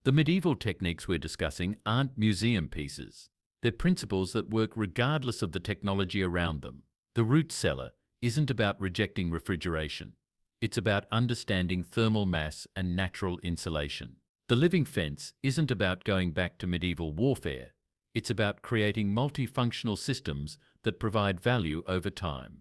The medieval techniques we're discussing aren't museum pieces. They're principles that work regardless of the technology around them. The Root Cellar isn't about rejecting refrigeration. It's about understanding thermal mass and natural insulation. The living fence isn't about going back to medieval warfare. It's about creating multifunctional systems that provide value over time.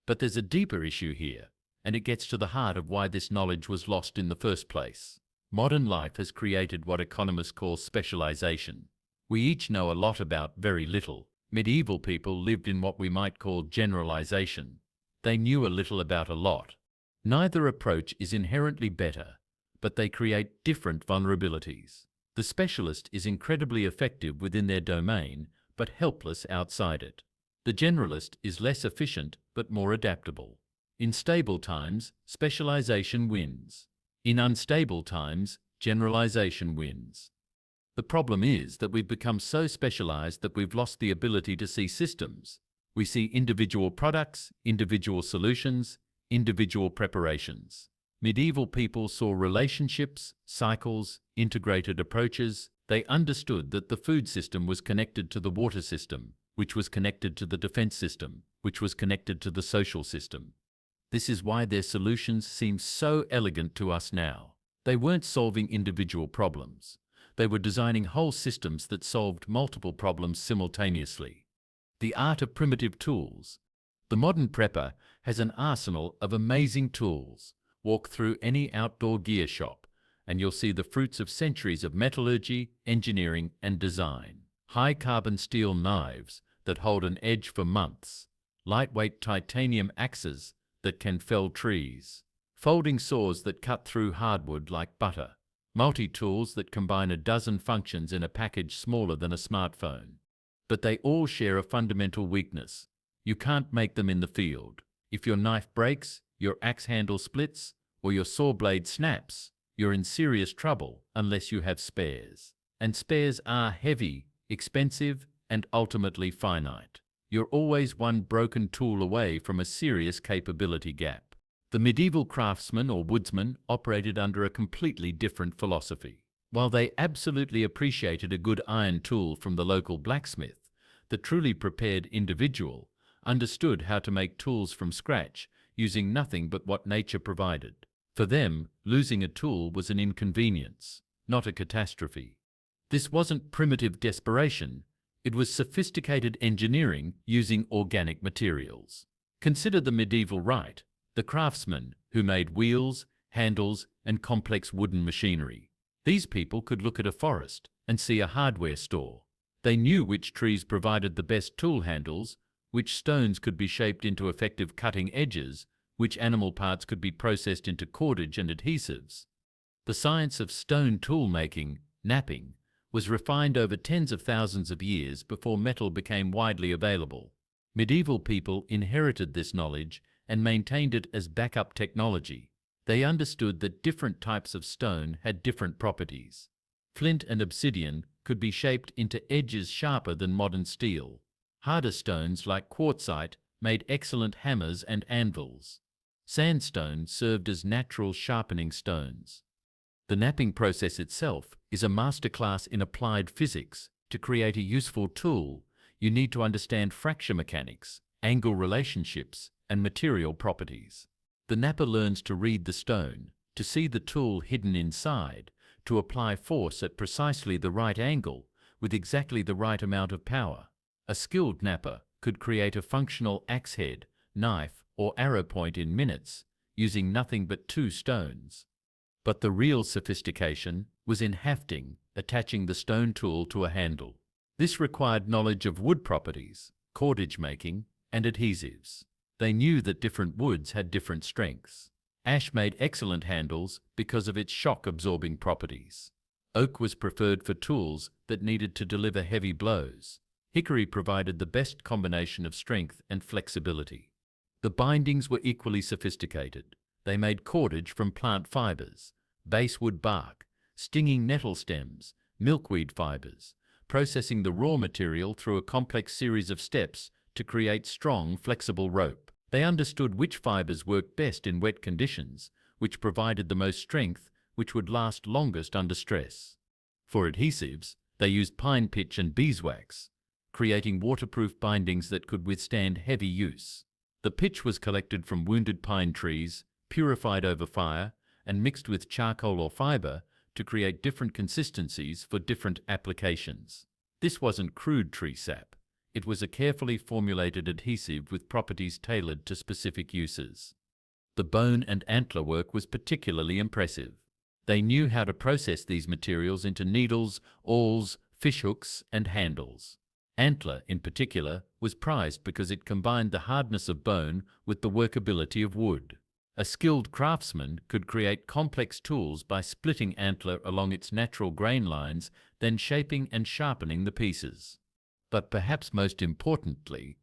But there's a deeper issue here, and it gets to the heart of why this knowledge was lost in the first place. Modern life has created what economists call specialization. We each know a lot about very little. Medieval people lived in what we might call generalization. They knew a little about a lot. Neither approach is inherently better, but they create different vulnerabilities. The specialist is incredibly effective within their domain, but helpless outside it. The generalist is less efficient, but more adaptable. In stable times, specialization wins. In unstable times, generalization wins. The problem is that we've become so specialized that we've lost the ability to see systems. We see individual products, individual solutions, individual preparations. Medieval people saw relationships, cycles, integrated approaches. They understood that the food system was connected to the water system, which was connected to the defense system, which was connected to the social system. This is why their solutions seem so elegant to us now. They weren't solving individual problems. They were designing whole systems that solved multiple problems simultaneously. The art of primitive tools. The modern prepper has an arsenal of amazing tools. Walk through any outdoor gear shop, and you'll see the fruits of centuries of metallurgy, engineering, and design. High-carbon steel knives that hold an edge for months. Lightweight titanium axes that can fell trees. Folding saws that cut through hardwood like butter. Multi-tools that combine a dozen functions in a package smaller than a smartphone. But they all share a fundamental weakness. You can't make them in the field. If your knife breaks, your axe handle splits, or your saw blade snaps, you're in serious trouble unless you have spares. And spares are heavy, expensive, and ultimately finite. You're always one broken tool away from a serious capability gap. The medieval craftsman or woodsman operated under a completely different philosophy. While they absolutely appreciated a good iron tool from the local blacksmith, the truly prepared individual understood how to make tools from scratch, using nothing but what nature provided. For them, losing a tool was an inconvenience, not a catastrophe. This wasn't primitive desperation, it was sophisticated engineering using organic materials. Consider the medieval rite, the craftsmen who made wheels, handles, and complex wooden machinery. These people could look at a forest and see a hardware store. They knew which trees provided the best tool handles, which stones could be shaped into effective cutting edges, which animal parts could be processed into cordage and adhesives. The science of stone tool making, knapping, was refined over tens of thousands of years before metal became widely available. Medieval people inherited this knowledge and maintained it as backup technology. They understood that different types of stone had different properties. Flint and obsidian could be shaped into edges sharper than modern steel. Harder stones like quartzite made excellent hammers and anvils. Sandstone served as natural sharpening stones. The knapping process itself is a masterclass in applied physics. To create a useful tool, you need to understand fracture mechanics, angle relationships, and material properties. The napper learns to read the stone, to see the tool hidden inside, to apply force at precisely the right angle with exactly the right amount of power. A skilled napper could create a functional axe head, knife, or arrow point in minutes, using nothing but two stones. But the real sophistication was in hafting, attaching the stone tool to a handle. This required knowledge of wood properties, cordage making, and adhesives. They knew that different woods had different strengths. Ash made excellent handles because of its shock-absorbing properties. Oak was preferred for tools that needed to deliver heavy blows. Hickory provided the best combination of strength and flexibility. The bindings were equally sophisticated. They made cordage from plant fibers, basswood bark, stinging nettle stems, milkweed fibers, processing the raw material through a complex series of steps to create strong, flexible rope. They understood which fibers worked best in wet conditions, which provided the most strength, which would last longest under stress. For adhesives, they used pine pitch and beeswax, creating waterproof bindings that could withstand heavy use. The pitch was collected from wounded pine trees, purified over fire, and mixed with charcoal or fiber to create different consistencies for different applications. This wasn't crude tree sap. It was a carefully formulated adhesive with properties tailored to specific uses. The bone and antler work was particularly impressive. They knew how to process these materials into needles, awls, fishhooks, and handles. Antler, in particular, was prized because it combined the hardness of bone with the workability of wood. A skilled craftsman could create complex tools by splitting antler along its natural grain lines, then shaping and sharpening the pieces. But perhaps most importantly,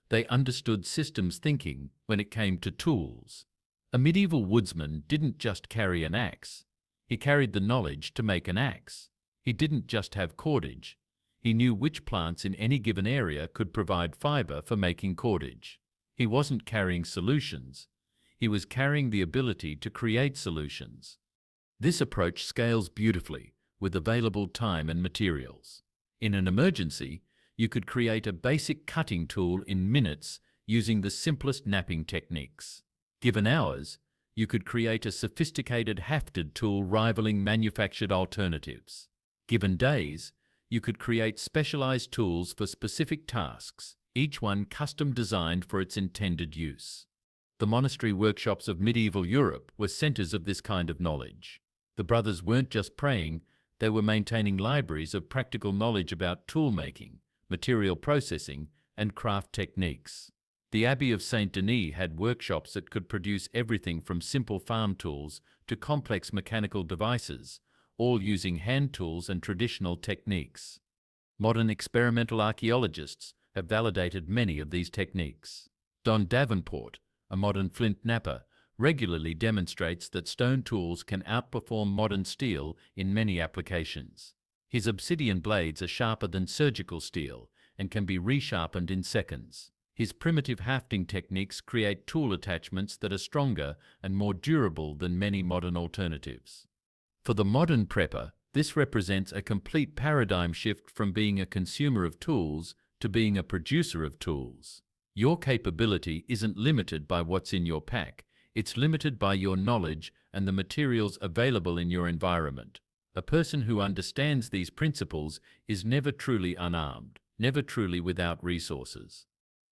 they understood systems thinking when it came to tools. A medieval woodsman didn't just carry an axe. He carried the knowledge to make an axe. He didn't just have cordage. He knew which plants in any given area could provide fiber for making cordage. He wasn't carrying solutions. He was carrying the ability to create solutions. This approach scales beautifully with available time and materials. In an emergency, you could create a basic cutting tool in minutes using the simplest knapping techniques. Given hours, you could create a sophisticated hafted tool rivaling manufactured alternatives. Given days, you could create specialized tools for specific tasks, each one custom designed for its intended use. The monastery workshops of medieval Europe were centers of this kind of knowledge. The brothers weren't just praying, they were maintaining libraries of practical knowledge about tool making, material processing, and craft techniques. The Abbey of Saint Denis had workshops that could produce everything from simple farm tools to complex mechanical devices, all using hand tools and traditional techniques. Modern experimental archaeologists have validated many of these techniques. Don Davenport, a modern flint knapper, regularly demonstrates that stone tools can outperform modern steel in many applications. His obsidian blades are sharper than surgical steel and can be resharpened in seconds. His primitive hafting techniques create tool attachments that are stronger and more durable than many modern alternatives. For the modern prepper, this represents a complete paradigm shift from being a consumer of tools to being a producer of tools. Your capability isn't limited by what's in your pack, it's limited by your knowledge and the materials available in your environment. A person who understands these principles is never truly unarmed, never truly without resources.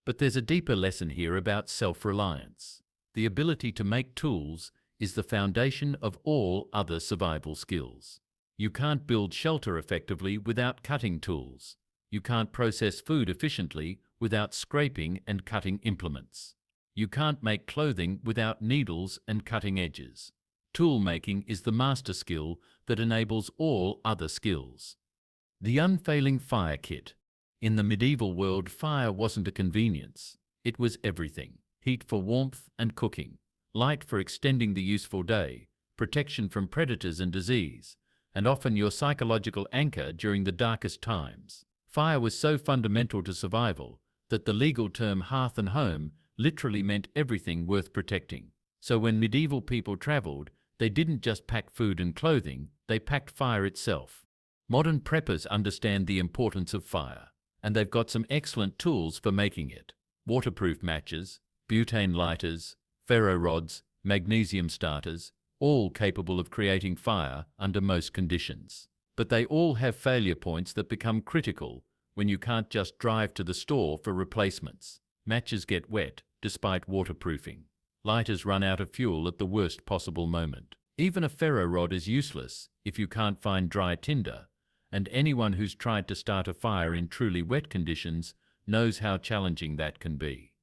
But there's a deeper lesson here about self-reliance. The ability to make tools is the foundation of all other survival skills. You can't build shelter effectively without cutting tools. You can't process food efficiently without scraping and cutting implements. You can't make clothing without needles and cutting edges. Tool making is the master skill that enables all other skills. The Unfailing Fire Kit. In the medieval world, fire wasn't a convenience. It was everything. Heat for warmth and cooking, light for extending the useful day, protection from predators and disease, and often your psychological anchor during the darkest times. Fire was so fundamental to survival that the legal term hearth and home literally meant everything worth protecting. So when medieval people traveled, they didn't just pack food and clothing, they packed fire itself. Modern preppers understand the importance of fire, and they've got some excellent tools for making it. Waterproof matches, butane lighters, ferro rods, magnesium starters, all capable of creating fire under most conditions. But they all have failure points that become critical when you can't just drive to the store for replacements. Matches get wet despite waterproofing. Lighters run out of fuel at the worst possible moment. Even a ferro rod is useless if you can't find dry tinder, and anyone who's tried to start a fire in truly wet conditions knows how challenging that can be.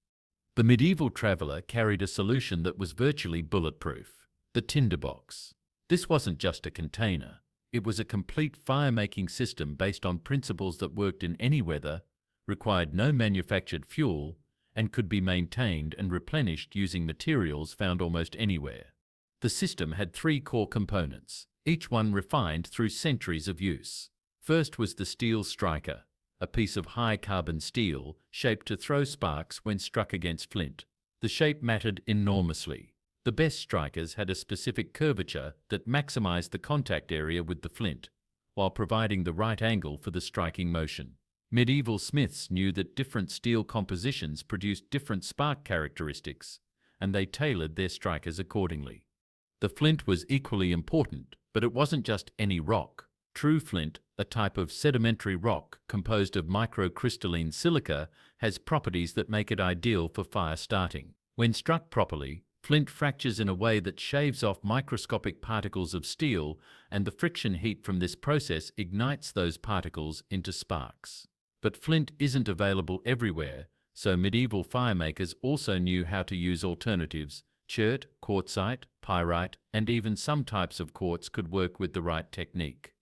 The medieval traveler carried a solution that was virtually bulletproof: the tinderbox. This wasn't just a container. It was a complete fire-making system based on principles that worked in any weather, required no manufactured fuel, and could be maintained and replenished using materials found almost anywhere. The system had three core components, each one refined through centuries of use. First was the steel striker, a piece of high-carbon steel shaped to throw sparks when struck against flint. The shape mattered enormously. The best strikers had a specific curvature that maximized the contact area with the flint, while providing the right angle for the striking motion. Medieval smiths knew that different steel compositions produced different spark characteristics, and they tailored their strikers accordingly. The flint was equally important, But it wasn't just any rock. True flint, a type of sedimentary rock composed of microcrystalline silica, has properties that make it ideal for fire starting. When struck properly, flint fractures in a way that shaves off microscopic particles of steel, and the friction heat from this process ignites those particles into sparks. But flint isn't available everywhere, so medieval firemakers also knew how to use alternatives. Chert, quartzite, pyrite, and even some types of quartz could work with the right technique.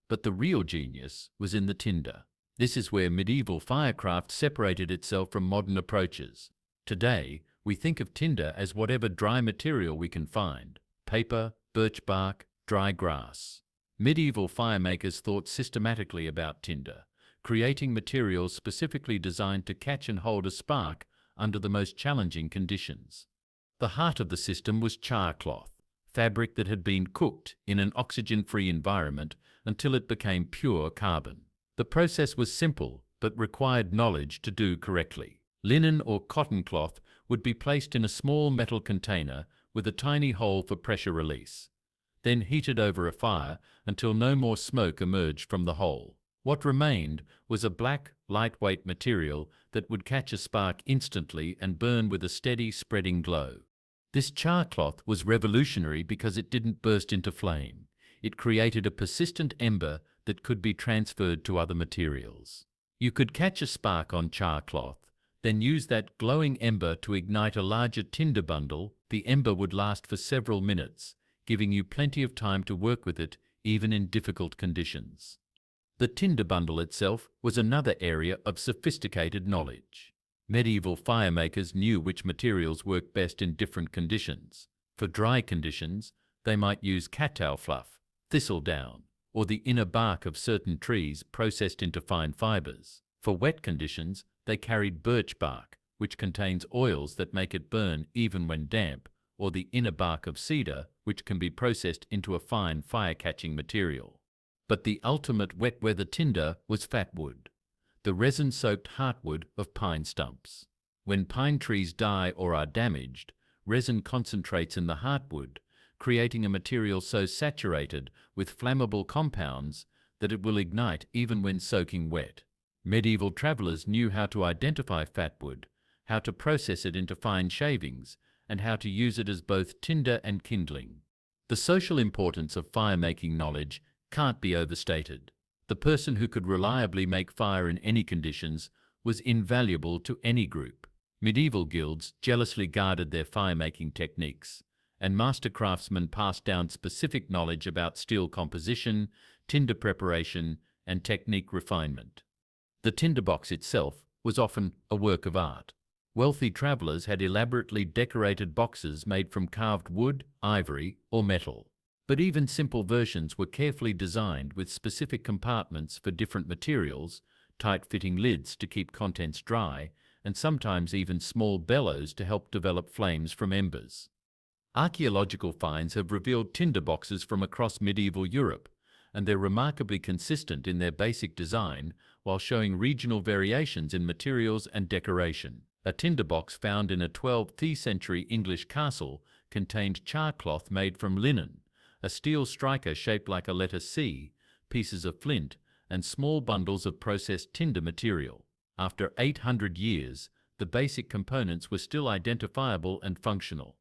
But the real genius was in the tinder. This is where medieval firecraft separated itself from modern approaches. Today, we think of tinder as whatever dry material we can find: paper, birch bark, dry grass. Medieval firemakers thought systematically about tinder, creating materials specifically designed to catch and hold a spark under the most challenging conditions. The heart of the system was char cloth, fabric that had been cooked in an oxygen-free environment until it became pure carbon. The process was simple, but required knowledge to do correctly. Linen or cotton cloth would be placed in a small metal container with a tiny hole for pressure release, then heated over a fire until no more smoke emerged from the hole. What remained was a black, lightweight material that would catch a spark instantly and burn with a steady, spreading glow. This char cloth was revolutionary because it didn't burst into flame. It created a persistent ember that could be transferred to other materials. You could catch a spark on char cloth, then use that glowing ember to ignite a larger tinder bundle. The ember would last for several minutes, giving you plenty of time to work with it, even in difficult conditions. The tinder bundle itself was another area of sophisticated knowledge. Medieval firemakers knew which materials worked best in different conditions. For dry conditions, they might use cattail fluff, thistledown, or the inner bark of certain trees processed into fine fibers. For wet conditions, they carried birch bark, which contains oils that make it burn even when damp, or the inner bark of cedar, which can be processed into a fine fire-catching material. But the ultimate wet weather tinder was fatwood, the resin-soaked heartwood of pine stumps. When pine trees die or are damaged, resin concentrates in the heartwood, creating a material so saturated with flammable compounds that it will ignite even when soaking wet. Medieval travelers knew how to identify fatwood, how to process it into fine shavings, and how to use it as both tinder and kindling. The social importance of fire-making knowledge can't be overstated. The person who could reliably make fire in any conditions was invaluable to any group. Medieval guilds jealously guarded their fire-making techniques, and master craftsmen passed down specific knowledge about steel composition, tinder preparation, and technique refinement. The tinderbox itself was often a work of art. Wealthy travelers had elaborately decorated boxes made from carved wood, ivory, or metal. But even simple versions were carefully designed with specific compartments for different materials, tight-fitting lids to keep contents dry, and sometimes even small bellows to help develop flames from embers. Archaeological finds have revealed tinderboxes from across medieval Europe, and they're remarkably consistent in their basic design while showing regional variations in materials and decoration. A tinderbox found in a 12th century English castle contained char cloth made from linen, a steel striker shaped like a letter C, pieces of flint, and small bundles of processed tinder material. After 800 years, the basic components were still identifiable and functional.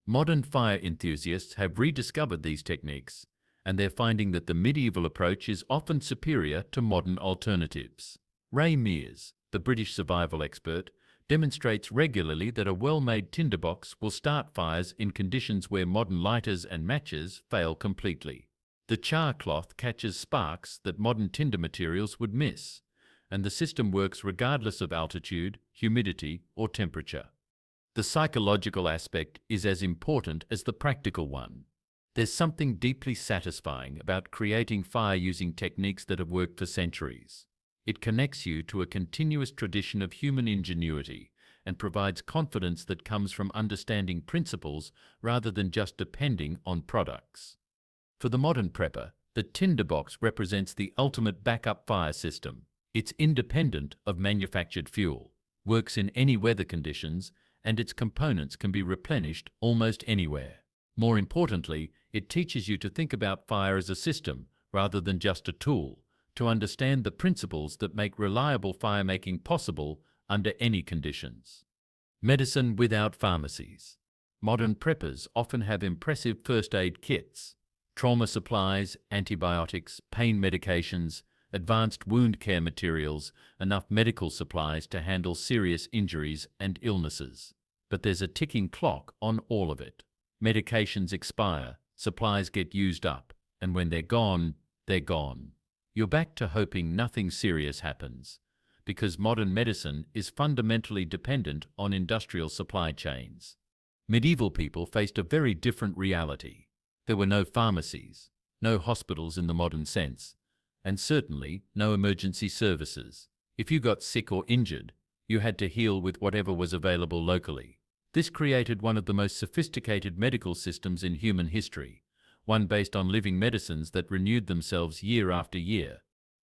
Modern fire enthusiasts have rediscovered these techniques, and they're finding that the medieval approach is often superior to modern alternatives. Ray Mears, the British survival expert, demonstrates regularly that a well-made tinderbox will start fires in conditions where modern lighters and matches fail completely. The char cloth catches sparks that modern tinder materials would miss, and the system works regardless of altitude, humidity, or temperature. The psychological aspect is as important as the practical one. There's something deeply satisfying about creating fire using techniques that have worked for centuries. It connects you to a continuous tradition of human ingenuity and provides confidence that comes from understanding principles rather than just depending on products. For the modern prepper, the tinderbox represents the ultimate backup fire system. It's independent of manufactured fuel, works in any weather conditions, and its components can be replenished almost anywhere. More importantly, It teaches you to think about fire as a system rather than just a tool, to understand the principles that make reliable fire-making possible under any conditions. Medicine without pharmacies. Modern preppers often have impressive first aid kits, trauma supplies, antibiotics, pain medications, advanced wound care materials, enough medical supplies to handle serious injuries and illnesses. But there's a ticking clock on all of it. Medications expire, supplies get used up, and when they're gone, they're gone. You're back to hoping nothing serious happens, because modern medicine is fundamentally dependent on industrial supply chains. Medieval people faced a very different reality. There were no pharmacies, no hospitals in the modern sense, and certainly no emergency services. If you got sick or injured, you had to heal with whatever was available locally. This created one of the most sophisticated medical systems in human history, one based on living medicines that renewed themselves year after year.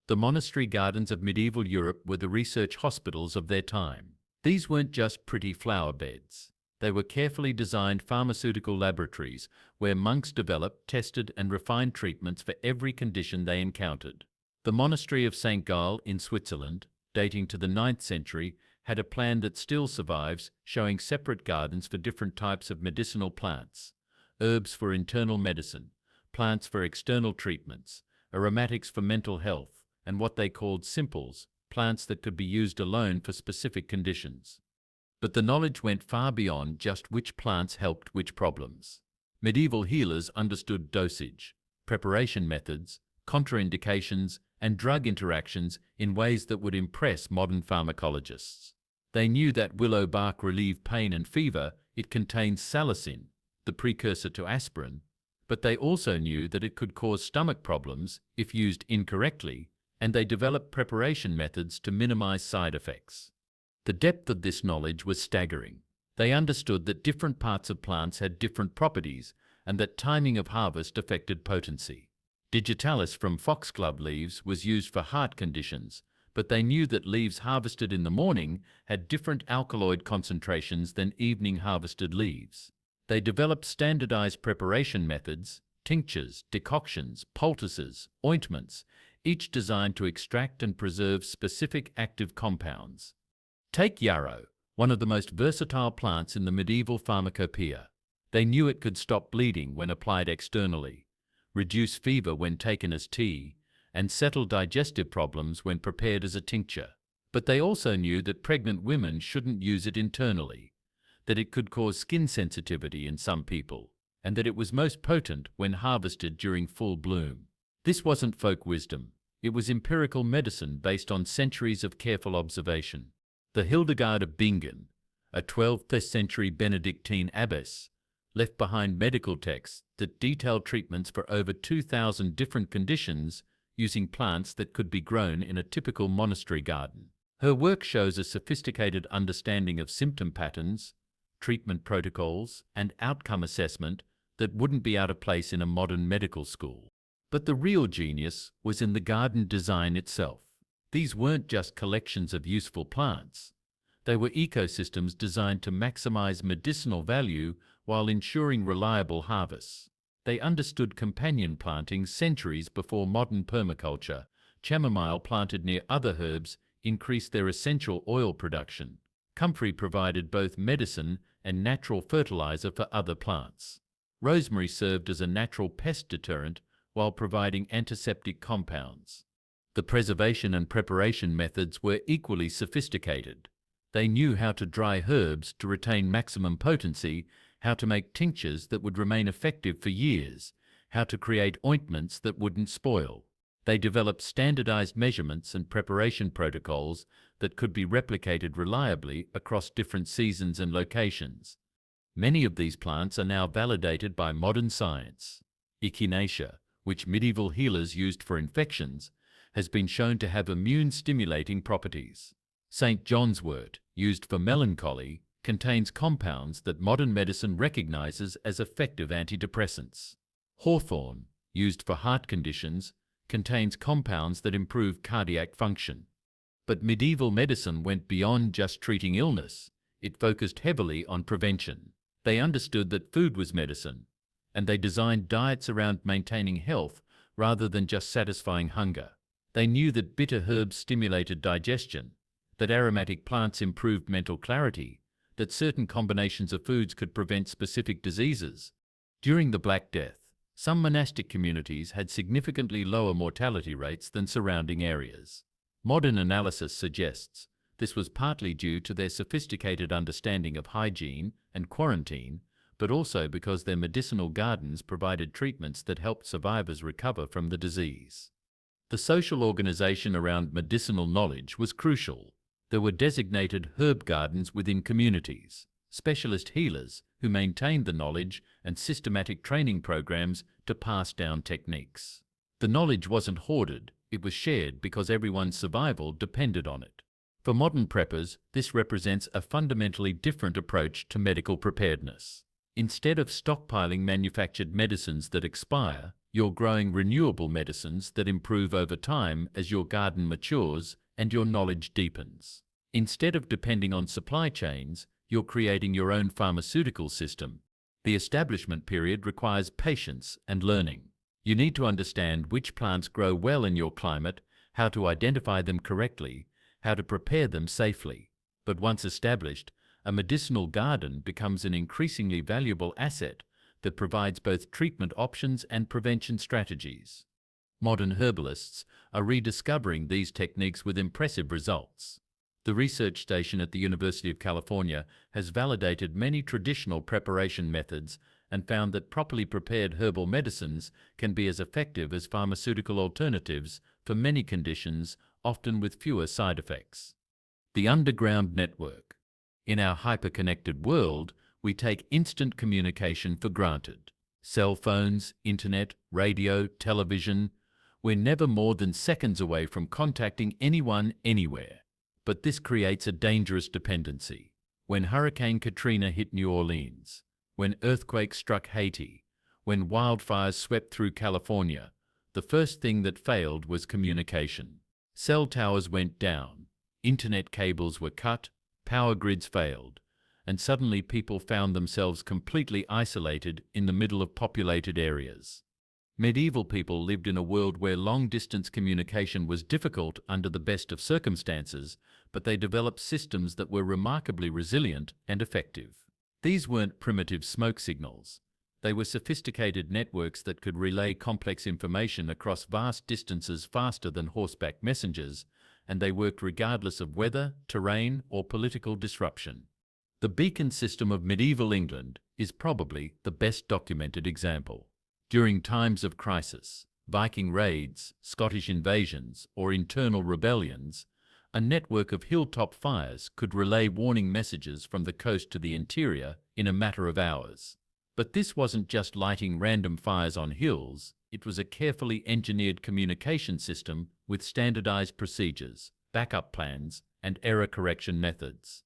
The monastery gardens of medieval Europe were the research hospitals of their time. These weren't just pretty flower beds. They were carefully designed pharmaceutical laboratories where monks developed, tested, and refined treatments for every condition they encountered. The monastery of St. Gall in Switzerland, dating to the 9th century, had a plan that still survives, showing separate gardens for different types of medicinal plants: herbs for internal medicine, plants for external treatments, aromatics for mental health, and what they called simples, plants that could be used alone for specific conditions. But the knowledge went far beyond just which plants helped which problems. Medieval healers understood dosage, preparation methods, contraindications, and drug interactions in ways that would impress modern pharmacologists. They knew that willow bark relieved pain and fever. It contained salicin, the precursor to aspirin, but they also knew that it could cause stomach problems if used incorrectly, and they developed preparation methods to minimize side effects. The depth of this knowledge was staggering. They understood that different parts of plants had different properties and that timing of harvest affected potency. Digitalis from foxglove leaves was used for heart conditions, but they knew that leaves harvested in the morning had different alkaloid concentrations than evening harvested leaves. They developed standardized preparation methods, tinctures, decoctions, poultices, ointments, each designed to extract and preserve specific active compounds. Take yarrow, one of the most versatile plants in the medieval pharmacopoeia. They knew it could stop bleeding when applied externally, reduce fever when taken as tea, and settle digestive problems when prepared as a tincture. But they also knew that pregnant women shouldn't use it internally, that it could cause skin sensitivity in some people, and that it was most potent when harvested during full bloom. This wasn't folk wisdom. It was empirical medicine based on centuries of careful observation. The Hildegard of Bingen, a 12th century Benedictine abbess, left behind medical texts that detailed treatments for over 2,000 different conditions using plants that could be grown in a typical monastery garden. Her work shows a sophisticated understanding of symptom patterns, treatment protocols, and outcome assessment that wouldn't be out of place in a modern medical school. But the real genius was in the garden design itself. These weren't just collections of useful plants. They were ecosystems designed to maximize medicinal value while ensuring reliable harvests. They understood companion planting centuries before modern permaculture. Chamomile planted near other herbs increased their essential oil production. Comfrey provided both medicine and natural fertilizer for other plants. Rosemary served as a natural pest deterrent while providing antiseptic compounds. The preservation and preparation methods were equally sophisticated. They knew how to dry herbs to retain maximum potency, how to make tinctures that would remain effective for years, how to create ointments that wouldn't spoil. They developed standardized measurements and preparation protocols that could be replicated reliably across different seasons and locations. Many of these plants are now validated by modern science. Echinacea, which medieval healers used for infections, has been shown to have immune-stimulating properties. St. John's wort, used for melancholy, contains compounds that modern medicine recognizes as effective antidepressants. Hawthorn, used for heart conditions, contains compounds that improve cardiac function. But medieval medicine went beyond just treating illness. It focused heavily on prevention. They understood that food was medicine, and they designed diets around maintaining health rather than just satisfying hunger. They knew that bitter herbs stimulated digestion, that aromatic plants improved mental clarity, that certain combinations of foods could prevent specific diseases. During the Black Death, some monastic communities had significantly lower mortality rates than surrounding areas. Modern analysis suggests this was partly due to their sophisticated understanding of hygiene and quarantine, but also because their medicinal gardens provided treatments that helped survivors recover from the disease. The social organization around medicinal knowledge was crucial. There were designated herb gardens within communities, specialist healers who maintained the knowledge, and systematic training programs to pass down techniques. The knowledge wasn't hoarded, it was shared because everyone's survival depended on it. For modern preppers, this represents a fundamentally different approach to medical preparedness. Instead of stockpiling manufactured medicines that expire, you're growing renewable medicines that improve over time as your garden matures and your knowledge deepens. Instead of depending on supply chains, you're creating your own pharmaceutical system. The establishment period requires patience and learning. You need to understand which plants grow well in your climate, how to identify them correctly, how to prepare them safely. But once established, a medicinal garden becomes an increasingly valuable asset that provides both treatment options and prevention strategies. Modern herbalists are rediscovering these techniques with impressive results. The research station at the University of California has validated many traditional preparation methods and found that properly prepared herbal medicines can be as effective as pharmaceutical alternatives for many conditions, often with fewer side effects. The underground network. In our hyper-connected world, we take instant communication for granted. Cell phones, internet, radio, television. We're never more than seconds away from contacting anyone, anywhere. But this creates a dangerous dependency. When Hurricane Katrina hit New Orleans, when earthquakes struck Haiti, when wildfires swept through California, the first thing that failed was communication. Cell towers went down, internet cables were cut, power grids failed, and suddenly people found themselves completely isolated in the middle of populated areas. Medieval people lived in a world where long-distance communication was difficult under the best of circumstances, but they developed systems that were remarkably resilient and effective. These weren't primitive smoke signals. They were sophisticated networks that could relay complex information across vast distances faster than horseback messengers, and they worked regardless of weather, terrain, or political disruption. The beacon system of medieval England is probably the best documented example. During times of crisis, Viking raids, Scottish invasions, or internal rebellions, a network of hilltop fires could relay warning messages from the coast to the interior in a matter of hours. But this wasn't just lighting random fires on hills, it was a carefully engineered communication system with standardized procedures, backup plans, and error correction methods.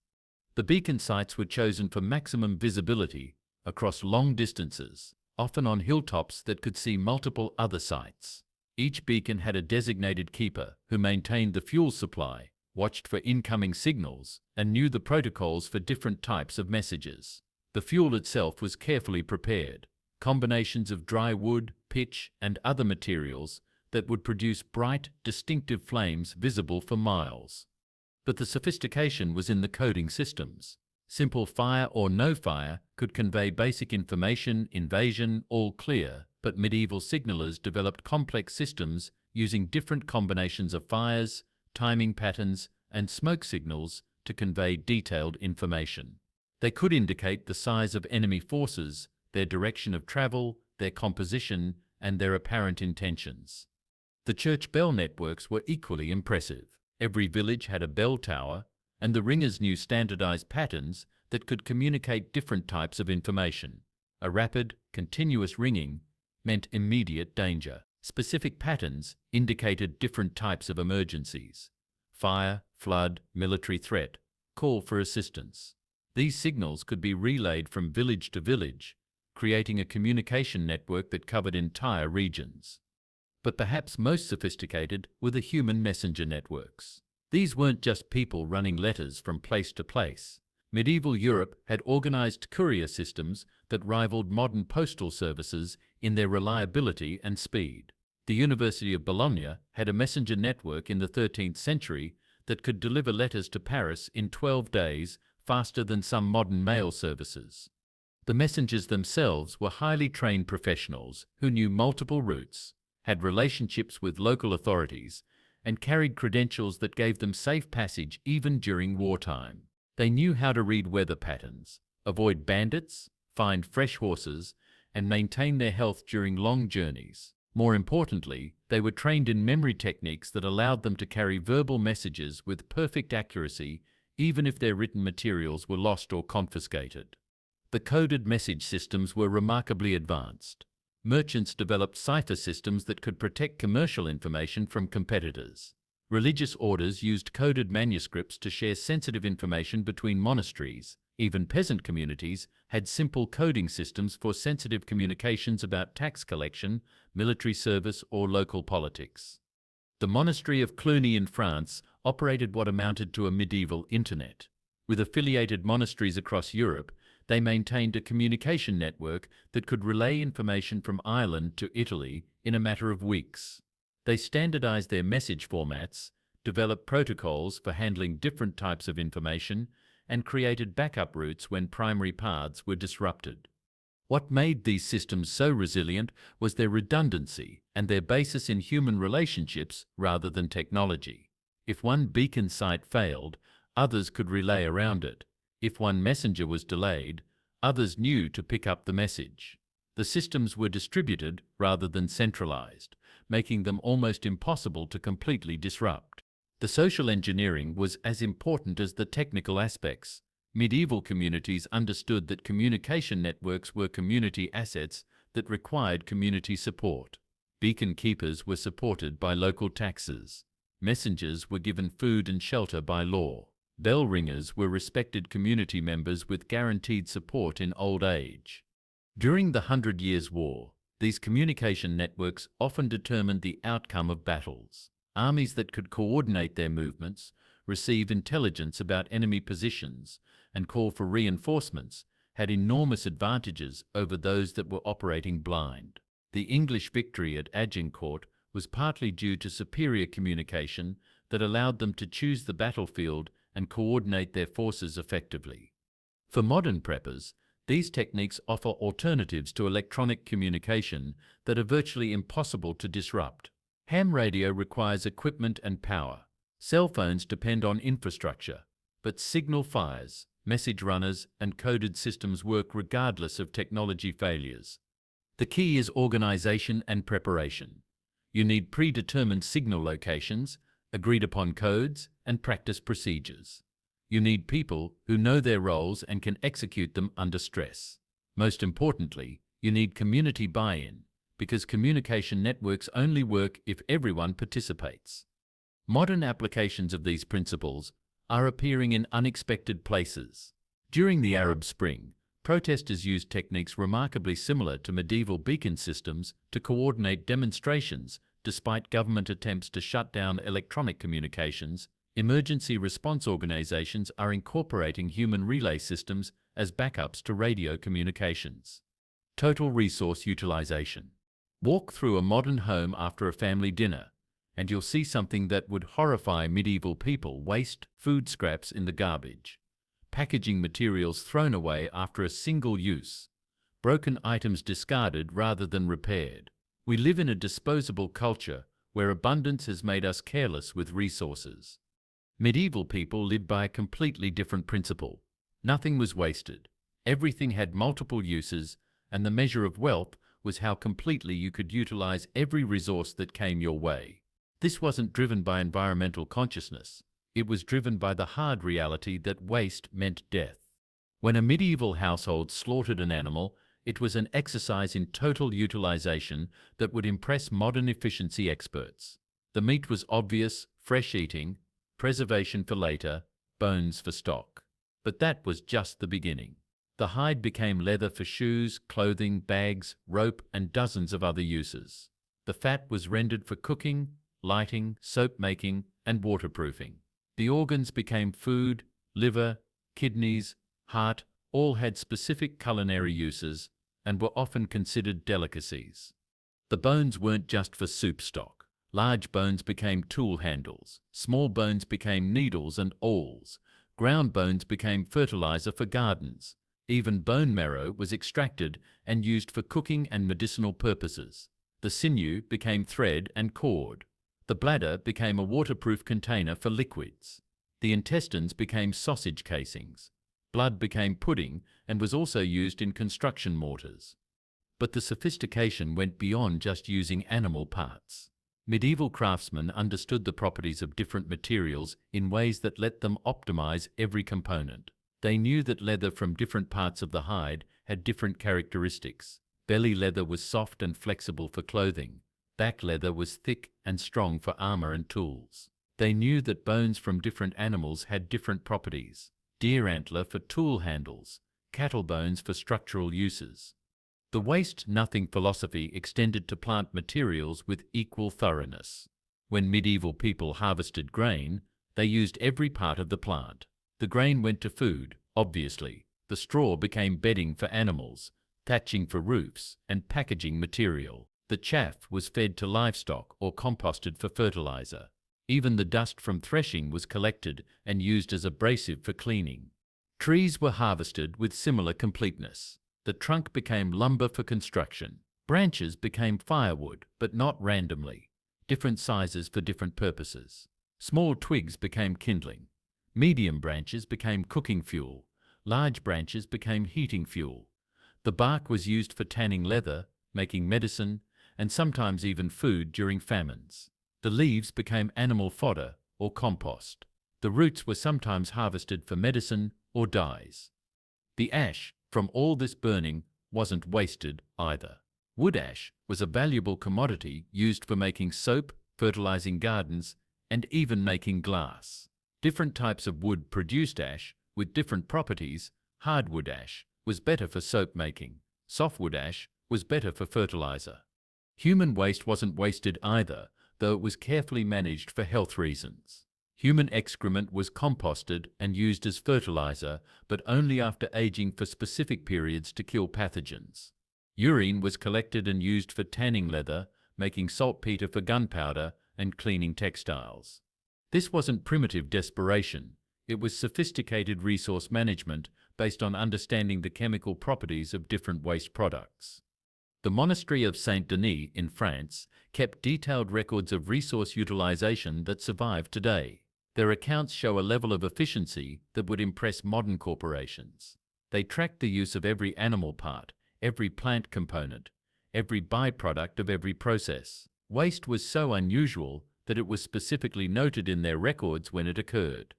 The beacon sites were chosen for maximum visibility across long distances, often on hilltops that could see multiple other sites. Each beacon had a designated keeper who maintained the fuel supply, watched for incoming signals, and knew the protocols for different types of messages. The fuel itself was carefully prepared, combinations of dry wood, pitch, and other materials that would produce bright, distinctive flames visible for miles. But the sophistication was in the coding systems. Simple fire or no fire could convey basic information, invasion, all clear, but medieval signalers developed complex systems using different combinations of fires, timing patterns, and smoke signals to convey detailed information. They could indicate the size of enemy forces, their direction of travel, their composition, and their apparent intentions. The church bell networks were equally impressive. Every village had a bell tower, and the ringers knew standardized patterns that could communicate different types of information. A rapid, continuous ringing meant immediate danger. Specific patterns indicated different types of emergencies: fire, flood, military threat, call for assistance. These signals could be relayed from village to village, creating a communication network that covered entire regions. But perhaps most sophisticated were the human messenger networks. These weren't just people running letters from place to place. Medieval Europe had organized courier systems that rivaled modern postal services in their reliability and speed. The University of Bologna had a messenger network in the 13th century that could deliver letters to Paris in 12 days, faster than some modern mail services. The messengers themselves were highly trained professionals who knew multiple routes, had relationships with local authorities, and carried credentials that gave them safe passage even during wartime. They knew how to read weather patterns, avoid bandits, find fresh horses, and maintain their health during long journeys. More importantly, they were trained in memory techniques that allowed them to carry verbal messages with perfect accuracy, even if their written materials were lost or confiscated. The coded message systems were remarkably advanced. Merchants developed cipher systems that could protect commercial information from competitors. Religious orders used coded manuscripts to share sensitive information between monasteries. Even peasant communities had simple coding systems for sensitive communications about tax collection, military service, or local politics. The monastery of Cluny in France operated what amounted to a medieval internet. With affiliated monasteries across Europe, they maintained a communication network that could relay information from Ireland to Italy in a matter of weeks. They standardized their message formats, developed protocols for handling different types of information, and created backup routes when primary paths were disrupted. What made these systems so resilient was their redundancy and their basis in human relationships rather than technology. If one beacon site failed, others could relay around it. If one messenger was delayed, others knew to pick up the message. The systems were distributed rather than centralized, making them almost impossible to completely disrupt. The social engineering was as important as the technical aspects. Medieval communities understood that communication networks were community assets that required community support. Beacon keepers were supported by local taxes. Messengers were given food and shelter by law. Bell ringers were respected community members with guaranteed support in old age. During the 100 Years' War, these communication networks often determined the outcome of battles. Armies that could coordinate their movements, receive intelligence about enemy positions, and call for reinforcements had enormous advantages over those that were operating blind. The English victory at Agincourt was partly due to superior communication that allowed them to choose the battlefield and coordinate their forces effectively. For modern preppers, these techniques offer alternatives to electronic communication that are virtually impossible to disrupt. Ham radio requires equipment and power. Cell phones depend on infrastructure, but signal fires, message runners, and coded systems work regardless of technology failures. The key is organization and preparation. You need predetermined signal locations, agreed-upon codes, and practice procedures. You need people who know their roles and can execute them under stress. Most importantly, you need community buy-in, because communication networks only work if everyone participates. Modern applications of these principles are appearing in unexpected places. During the Arab Spring, protesters used techniques remarkably similar to medieval beacon systems to coordinate demonstrations. Despite government attempts to shut down electronic communications, emergency response organizations are incorporating human relay systems as backups to radio communications. Total resource utilization. Walk through a modern home after a family dinner, and you'll see something that would horrify medieval people: waste, food scraps in the garbage, packaging materials thrown away after a single use, broken items discarded rather than repaired. We live in a disposable culture where abundance has made us careless with resources. Medieval people lived by a completely different principle. Nothing was wasted. Everything had multiple uses, and the measure of wealth was how completely you could utilize every resource that came your way. This wasn't driven by environmental consciousness. It was driven by the hard reality that waste meant death. When a medieval household slaughtered an animal, it was an exercise in total utilization that would impress modern efficiency experts. The meat was obvious, fresh eating, preservation for later, bones for stock. But that was just the beginning. The hide became leather for shoes, clothing, bags, rope, and dozens of other uses. The fat was rendered for cooking, lighting, soap making, and waterproofing. The organs became food: liver, kidneys, heart, all had specific culinary uses and were often considered delicacies. The bones weren't just for soup stock. Large bones became tool handles, small bones became needles and awls, ground bones became fertilizer for gardens. Even bone marrow was extracted and used for cooking and medicinal purposes. The sinew became thread and cord. The bladder became a waterproof container for liquids. The intestines became sausage casings. Blood became pudding and was also used in construction mortars. But the sophistication went beyond just using animal parts. Medieval craftsmen understood the properties of different materials in ways that let them optimize every component. They knew that leather from different parts of the hide had different characteristics. Belly leather was soft and flexible for clothing. Back leather was thick and strong for armor and tools. They knew that bones from different animals had different properties. Deer antler for tool handles, cattle bones for structural uses. The waste-nothing philosophy extended to plant materials with equal thoroughness. When medieval people harvested grain, they used every part of the plant. The grain went to food, obviously. The straw became bedding for animals, thatching for roofs, and packaging material. The chaff was fed to livestock or composted for fertilizer. Even the dust from threshing was collected and used as abrasive for cleaning. Trees were harvested with similar completeness. The trunk became lumber for construction. Branches became firewood, but not randomly. Different sizes for different purposes. Small twigs became kindling. Medium branches became cooking fuel. Large branches became heating fuel. The bark was used for tanning leather, making medicine, and sometimes even food during famines. The leaves became animal fodder or compost. The roots were sometimes harvested for medicine or dyes. The ash from all this burning wasn't wasted either. Wood ash was a valuable commodity used for making soap, fertilizing gardens, and even making glass. Different types of wood produced ash with different properties. Hardwood ash was better for soap making. Softwood ash was better for fertilizer. Human waste wasn't wasted either, though it was carefully managed for health reasons. Human excrement was composted and used as fertilizer, but only after aging for specific periods to kill pathogens. Urine was collected and used for tanning leather, making saltpeter for gunpowder, and cleaning textiles. This wasn't primitive desperation. It was sophisticated resource management based on understanding the chemical properties of different waste products. The monastery of Saint Denis in France kept detailed records of resource utilization that survive today. Their accounts show a level of efficiency that would impress modern corporations. They tracked the use of every animal part, every plant component, every byproduct of every process. Waste was so unusual that it was specifically noted in their records when it occurred.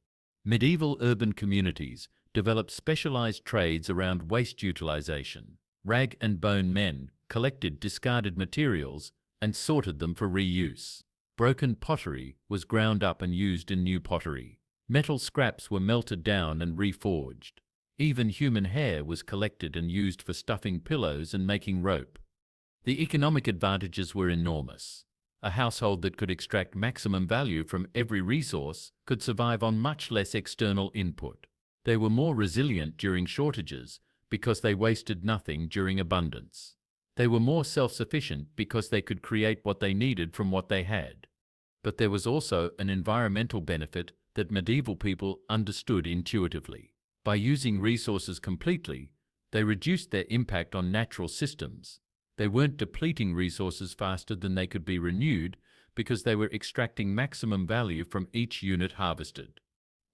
Medieval urban communities developed specialized trades around waste utilization. Rag and bone men collected discarded materials and sorted them for reuse. Broken pottery was ground up and used in new pottery. Metal scraps were melted down and reforged. Even human hair was collected and used for stuffing pillows and making rope. The economic advantages were enormous. A household that could extract maximum value from every resource could survive on much less external input. They were more resilient during shortages because they wasted nothing during abundance. They were more self-sufficient because they could create what they needed from what they had. But there was also an environmental benefit that medieval people understood intuitively. By using resources completely, they reduced their impact on natural systems. They weren't depleting resources faster than they could be renewed because they were extracting maximum value from each unit harvested.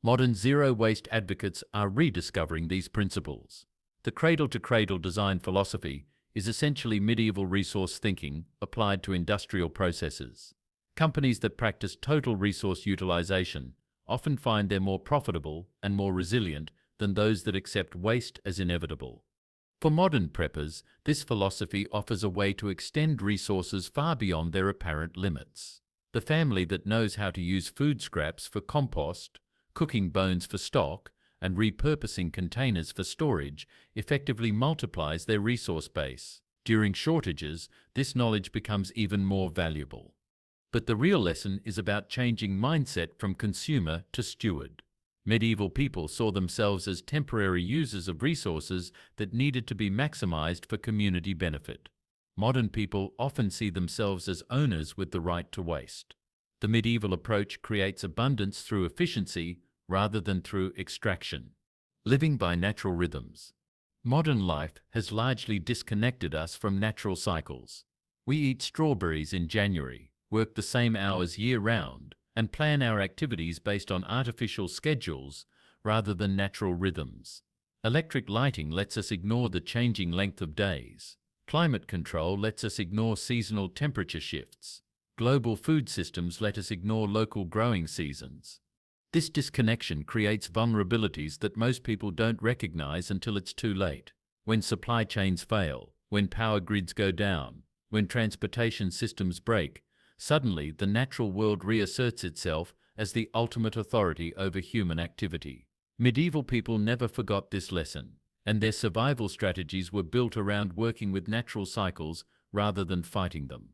Modern zero-waste advocates are rediscovering these principles. The cradle-to-cradle design philosophy is essentially medieval resource thinking applied to industrial processes. Companies that practice total resource utilization often find they're more profitable and more resilient than those that accept waste as inevitable. For modern preppers, this philosophy offers a way to extend resources far beyond their apparent limits. The family that knows how to use food scraps for compost, cooking bones for stock, and repurposing containers for storage effectively multiplies their resource base. During shortages, this knowledge becomes even more valuable. But the real lesson is about changing mindset from consumer to steward. Medieval people saw themselves as temporary users of resources that needed to be maximized for community benefit. Modern people often see themselves as owners with the right to waste. The medieval approach creates abundance through efficiency rather than through extraction. Living by natural rhythms. Modern life has largely disconnected us from natural cycles. We eat strawberries in January, work the same hours year-round, and plan our activities based on artificial schedules rather than natural rhythms. Electric lighting lets us ignore the changing length of days. Climate control lets us ignore seasonal temperature shifts. Global food systems let us ignore local growing seasons. This disconnection creates vulnerabilities that most people don't recognize until it's too late. When supply chains fail, when power grids go down, when transportation systems break, suddenly the natural world reasserts itself as the ultimate authority over human activity. Medieval people never forgot this lesson, and their survival strategies were built around working with natural cycles rather than fighting them.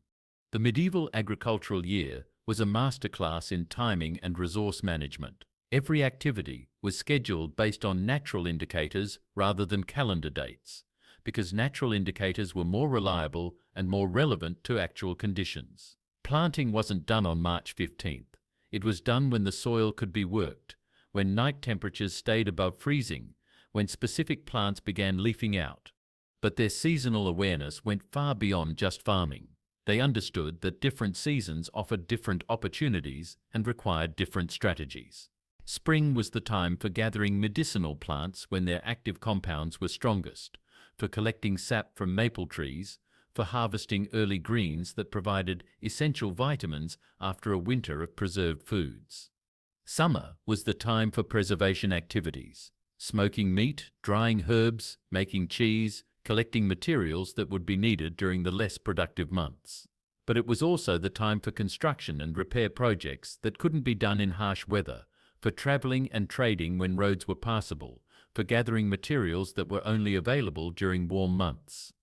The medieval agricultural year was a masterclass in timing and resource management. Every activity was scheduled based on natural indicators rather than calendar dates, because natural indicators were more reliable and more relevant to actual conditions. Planting wasn't done on March 15th. It was done when the soil could be worked, when night temperatures stayed above freezing, when specific plants began leafing out. But their seasonal awareness went far beyond just farming. They understood that different seasons offered different opportunities and required different strategies. Spring was the time for gathering medicinal plants when their active compounds were strongest, for collecting sap from maple trees, for harvesting early greens that provided essential vitamins after a winter of preserved foods. Summer was the time for preservation activities, smoking meat, drying herbs, making cheese, collecting materials that would be needed during the less productive months. But it was also the time for construction and repair projects that couldn't be done in harsh weather, for traveling and trading when roads were passable, for gathering materials that were only available during warm months.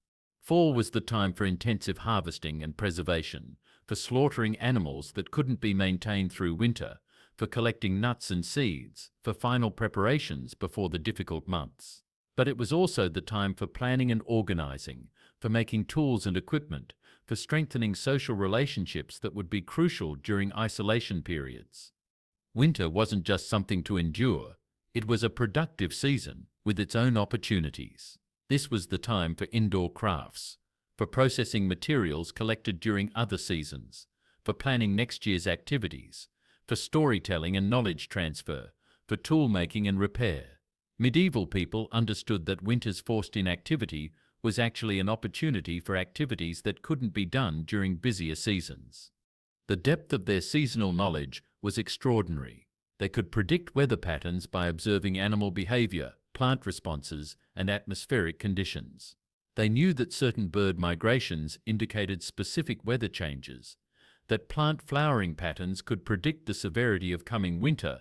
Fall was the time for intensive harvesting and preservation, for slaughtering animals that couldn't be maintained through winter, for collecting nuts and seeds, for final preparations before the difficult months. But it was also the time for planning and organizing, for making tools and equipment, for strengthening social relationships that would be crucial during isolation periods. Winter wasn't just something to endure, it was a productive season with its own opportunities. This was the time for indoor crafts, for processing materials collected during other seasons, for planning next year's activities, for storytelling and knowledge transfer, for tool making and repair. Medieval people understood that winter's forced inactivity was actually an opportunity for activities that couldn't be done during busier seasons. The depth of their seasonal knowledge was extraordinary. They could predict weather patterns by observing animal behavior, plant responses, and atmospheric conditions. They knew that certain bird migrations indicated specific weather changes, that plant flowering patterns could predict the severity of coming winter,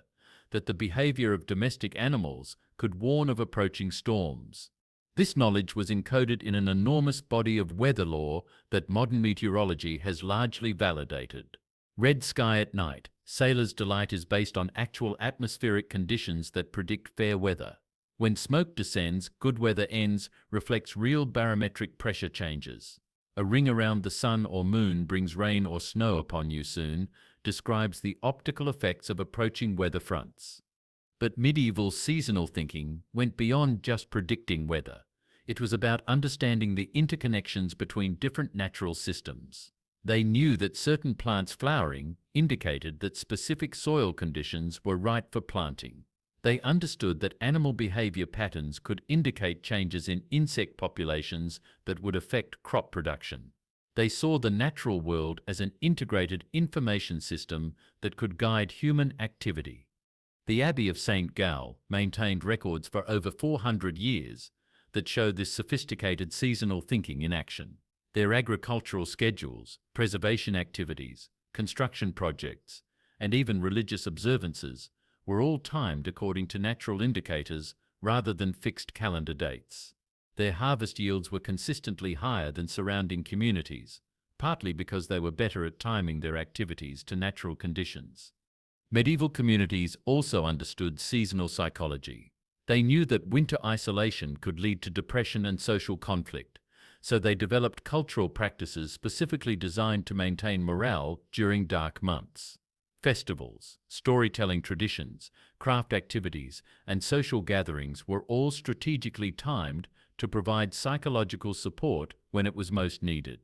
that the behavior of domestic animals could warn of approaching storms. This knowledge was encoded in an enormous body of weather law that modern meteorology has largely validated. Red sky at night, sailors' delight is based on actual atmospheric conditions that predict fair weather. When smoke descends, good weather ends reflects real barometric pressure changes. A ring around the sun or moon brings rain or snow upon you soon, describes the optical effects of approaching weather fronts. But medieval seasonal thinking went beyond just predicting weather. It was about understanding the interconnections between different natural systems. They knew that certain plants flowering indicated that specific soil conditions were right for planting. They understood that animal behavior patterns could indicate changes in insect populations that would affect crop production. They saw the natural world as an integrated information system that could guide human activity. The Abbey of St. Gall maintained records for over 400 years that show this sophisticated seasonal thinking in action. Their agricultural schedules, preservation activities, construction projects, and even religious observances were all timed according to natural indicators rather than fixed calendar dates. Their harvest yields were consistently higher than surrounding communities, partly because they were better at timing their activities to natural conditions. Medieval communities also understood seasonal psychology. They knew that winter isolation could lead to depression and social conflict, so they developed cultural practices specifically designed to maintain morale during dark months. Festivals, storytelling traditions, craft activities, and social gatherings were all strategically timed to provide psychological support when it was most needed.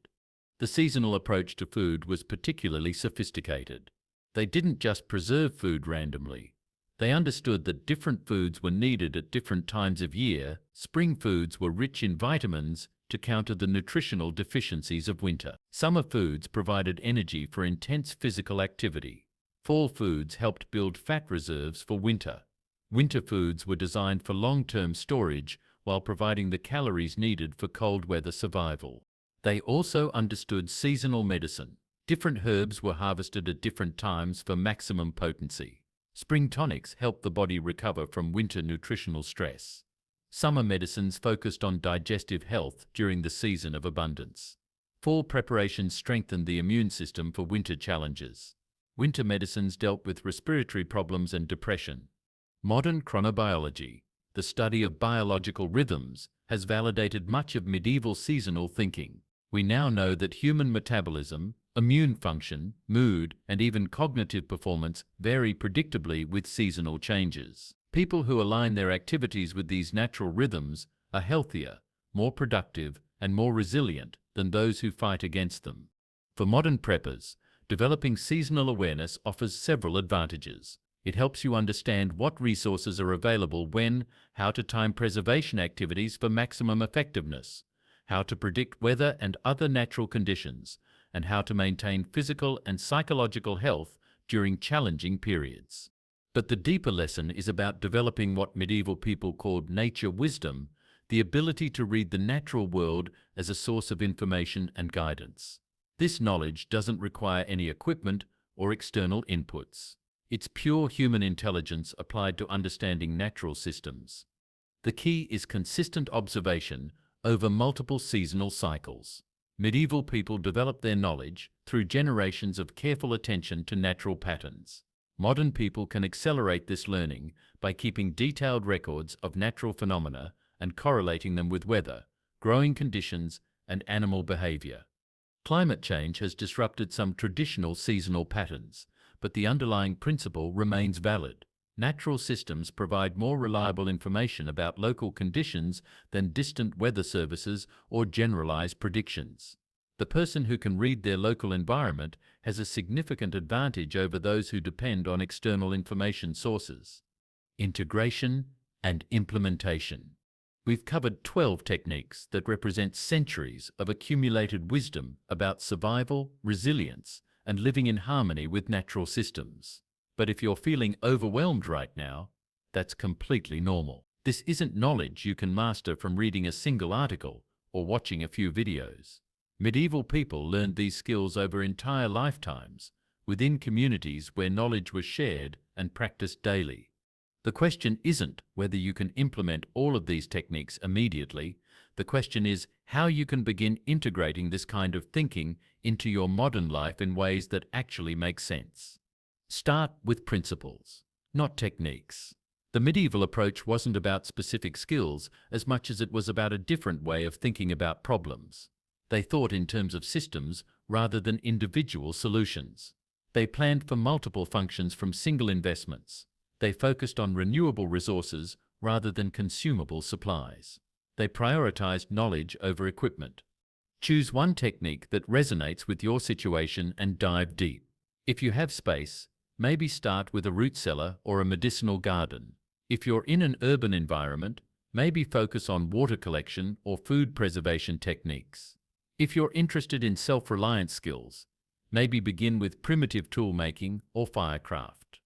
The seasonal approach to food was particularly sophisticated. They didn't just preserve food randomly. They understood that different foods were needed at different times of year. Spring foods were rich in vitamins to counter the nutritional deficiencies of winter. Summer foods provided energy for intense physical activity. Fall foods helped build fat reserves for winter. Winter foods were designed for long-term storage while providing the calories needed for cold weather survival. They also understood seasonal medicine. Different herbs were harvested at different times for maximum potency. Spring tonics helped the body recover from winter nutritional stress. Summer medicines focused on digestive health during the season of abundance. Fall preparations strengthened the immune system for winter challenges. Winter medicines dealt with respiratory problems and depression. Modern chronobiology, the study of biological rhythms, has validated much of medieval seasonal thinking. We now know that human metabolism, immune function, mood, and even cognitive performance vary predictably with seasonal changes. People who align their activities with these natural rhythms are healthier, more productive, and more resilient than those who fight against them. For modern preppers, developing seasonal awareness offers several advantages. It helps you understand what resources are available when, how to time preservation activities for maximum effectiveness, how to predict weather and other natural conditions, and how to maintain physical and psychological health during challenging periods. But the deeper lesson is about developing what medieval people called nature wisdom, the ability to read the natural world as a source of information and guidance. This knowledge doesn't require any equipment or external inputs. It's pure human intelligence applied to understanding natural systems. The key is consistent observation over multiple seasonal cycles. Medieval people developed their knowledge through generations of careful attention to natural patterns. Modern people can accelerate this learning by keeping detailed records of natural phenomena and correlating them with weather, growing conditions, and animal behavior. Climate change has disrupted some traditional seasonal patterns, but the underlying principle remains valid. Natural systems provide more reliable information about local conditions than distant weather services or generalized predictions. The person who can read their local environment has a significant advantage over those who depend on external information sources. Integration and implementation. We've covered 12 techniques that represent centuries of accumulated wisdom about survival, resilience, and living in harmony with natural systems. But if you're feeling overwhelmed right now, that's completely normal. This isn't knowledge you can master from reading a single article or watching a few videos. Medieval people learned these skills over entire lifetimes, within communities where knowledge was shared and practiced daily. The question isn't whether you can implement all of these techniques immediately. The question is how you can begin integrating this kind of thinking into your modern life in ways that actually make sense. Start with principles, not techniques. The medieval approach wasn't about specific skills as much as it was about a different way of thinking about problems. They thought in terms of systems rather than individual solutions. They planned for multiple functions from single investments. They focused on renewable resources rather than consumable supplies. They prioritized knowledge over equipment. Choose one technique that resonates with your situation and dive deep. If you have space, maybe start with a root cellar or a medicinal garden. If you're in an urban environment, maybe focus on water collection or food preservation techniques. If you're interested in self-reliance skills, maybe begin with primitive tool making or firecraft.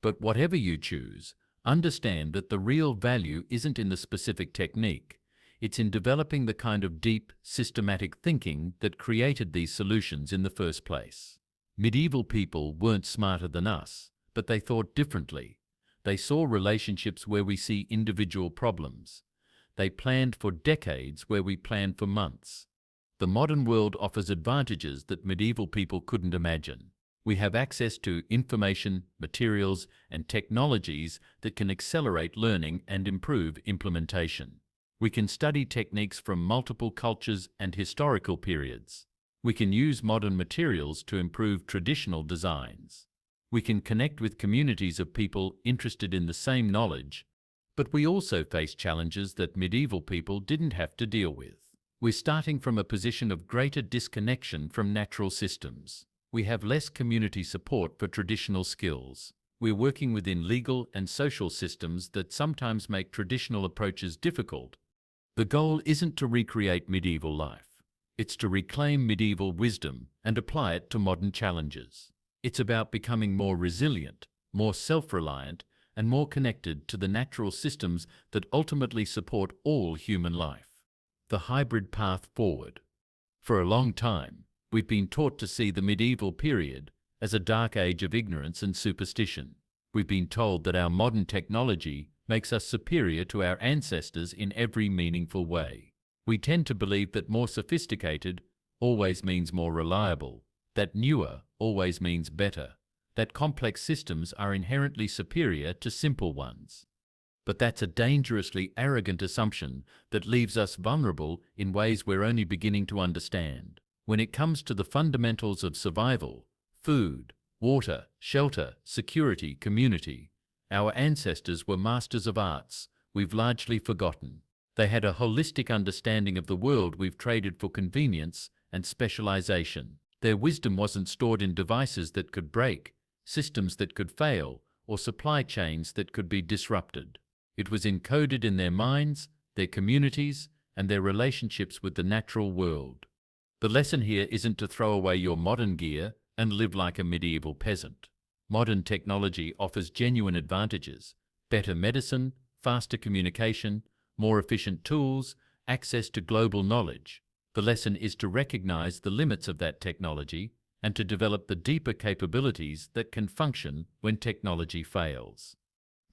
But whatever you choose, understand that the real value isn't in the specific technique. It's in developing the kind of deep, systematic thinking that created these solutions in the first place. Medieval people weren't smarter than us, but they thought differently. They saw relationships where we see individual problems. They planned for decades where we plan for months. The modern world offers advantages that medieval people couldn't imagine. We have access to information, materials, and technologies that can accelerate learning and improve implementation. We can study techniques from multiple cultures and historical periods. We can use modern materials to improve traditional designs. We can connect with communities of people interested in the same knowledge, but we also face challenges that medieval people didn't have to deal with. We're starting from a position of greater disconnection from natural systems. We have less community support for traditional skills. We're working within legal and social systems that sometimes make traditional approaches difficult. The goal isn't to recreate medieval life. It's to reclaim medieval wisdom and apply it to modern challenges. It's about becoming more resilient, more self-reliant, and more connected to the natural systems that ultimately support all human life. The hybrid path forward. For a long time, we've been taught to see the medieval period as a dark age of ignorance and superstition. We've been told that our modern technology makes us superior to our ancestors in every meaningful way. We tend to believe that more sophisticated always means more reliable, that newer always means better, that complex systems are inherently superior to simple ones. But that's a dangerously arrogant assumption that leaves us vulnerable in ways we're only beginning to understand. When it comes to the fundamentals of survival, food, water, shelter, security, community, our ancestors were masters of arts we've largely forgotten. They had a holistic understanding of the world we've traded for convenience and specialization. Their wisdom wasn't stored in devices that could break, systems that could fail, or supply chains that could be disrupted. It was encoded in their minds, their communities, and their relationships with the natural world. The lesson here isn't to throw away your modern gear and live like a medieval peasant. Modern technology offers genuine advantages: better medicine, faster communication, more efficient tools, access to global knowledge. The lesson is to recognize the limits of that technology and to develop the deeper capabilities that can function when technology fails.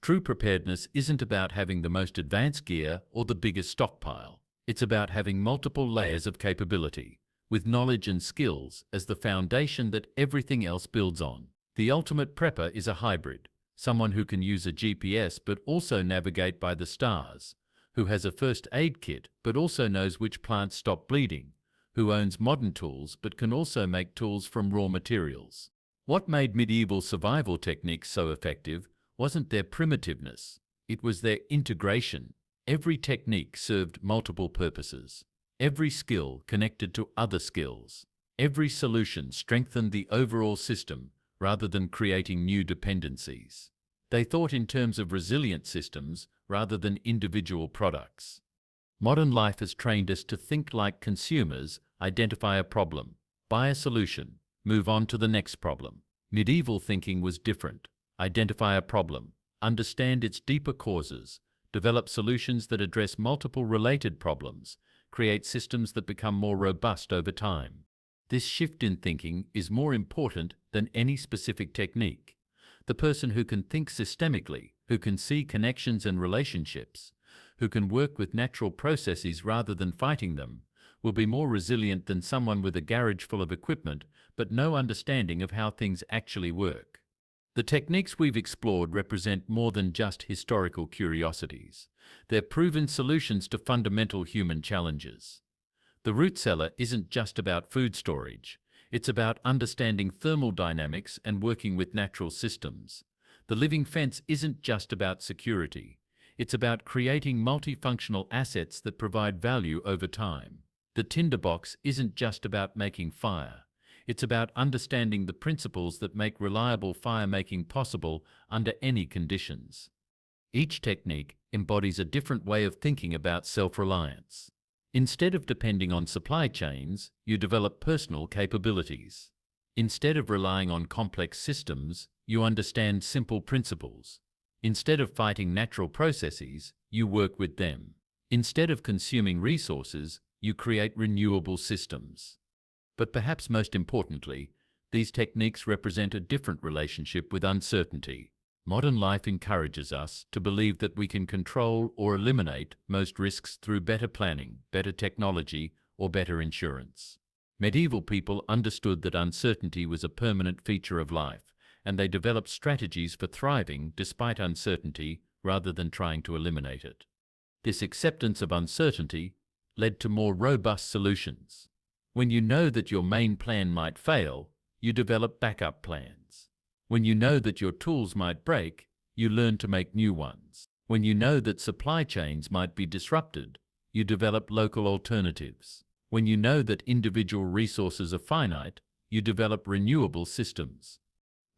True preparedness isn't about having the most advanced gear or the biggest stockpile. It's about having multiple layers of capability, with knowledge and skills as the foundation that everything else builds on. The ultimate prepper is a hybrid, someone who can use a GPS but also navigate by the stars, who has a first aid kit but also knows which plants stop bleeding, who owns modern tools but can also make tools from raw materials. What made medieval survival techniques so effective wasn't their primitiveness, it was their integration. Every technique served multiple purposes. Every skill connected to other skills. Every solution strengthened the overall system rather than creating new dependencies. They thought in terms of resilient systems rather than individual products. Modern life has trained us to think like consumers, identify a problem, buy a solution, move on to the next problem. Medieval thinking was different. Identify a problem, understand its deeper causes, develop solutions that address multiple related problems, create systems that become more robust over time. This shift in thinking is more important than any specific technique. The person who can think systemically, who can see connections and relationships, who can work with natural processes rather than fighting them, will be more resilient than someone with a garage full of equipment but no understanding of how things actually work. The techniques we've explored represent more than just historical curiosities. They're proven solutions to fundamental human challenges. The Root Cellar isn't just about food storage. It's about understanding thermal dynamics and working with natural systems. The living fence isn't just about security. It's about creating multifunctional assets that provide value over time. The tinderbox isn't just about making fire. It's about understanding the principles that make reliable fire-making possible under any conditions. Each technique embodies a different way of thinking about self-reliance. Instead of depending on supply chains, you develop personal capabilities. Instead of relying on complex systems, you understand simple principles. Instead of fighting natural processes, you work with them. Instead of consuming resources, you create renewable systems. But perhaps most importantly, these techniques represent a different relationship with uncertainty. Modern life encourages us to believe that we can control or eliminate most risks through better planning, better technology, or better insurance. Medieval people understood that uncertainty was a permanent feature of life, and they developed strategies for thriving despite uncertainty rather than trying to eliminate it. This acceptance of uncertainty led to more robust solutions. When you know that your main plan might fail, you develop backup plans. When you know that your tools might break, you learn to make new ones. When you know that supply chains might be disrupted, you develop local alternatives. When you know that individual resources are finite, you develop renewable systems.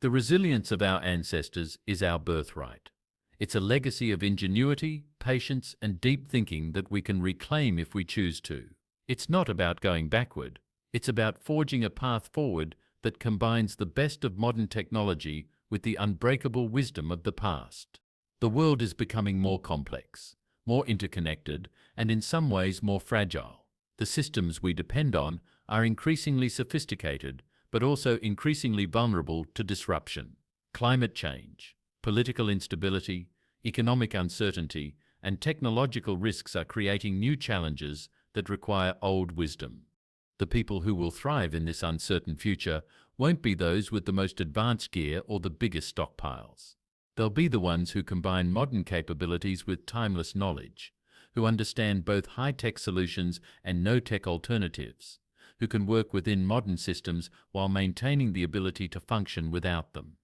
The resilience of our ancestors is our birthright. It's a legacy of ingenuity, patience, and deep thinking that we can reclaim if we choose to. It's not about going backward. It's about forging a path forward that combines the best of modern technology with the unbreakable wisdom of the past. The world is becoming more complex, more interconnected, and in some ways more fragile. The systems we depend on are increasingly sophisticated, but also increasingly vulnerable to disruption. Climate change, political instability, economic uncertainty, and technological risks are creating new challenges that require old wisdom. The people who will thrive in this uncertain future won't be those with the most advanced gear or the biggest stockpiles. They'll be the ones who combine modern capabilities with timeless knowledge, who understand both high-tech solutions and no-tech alternatives, who can work within modern systems while maintaining the ability to function without them.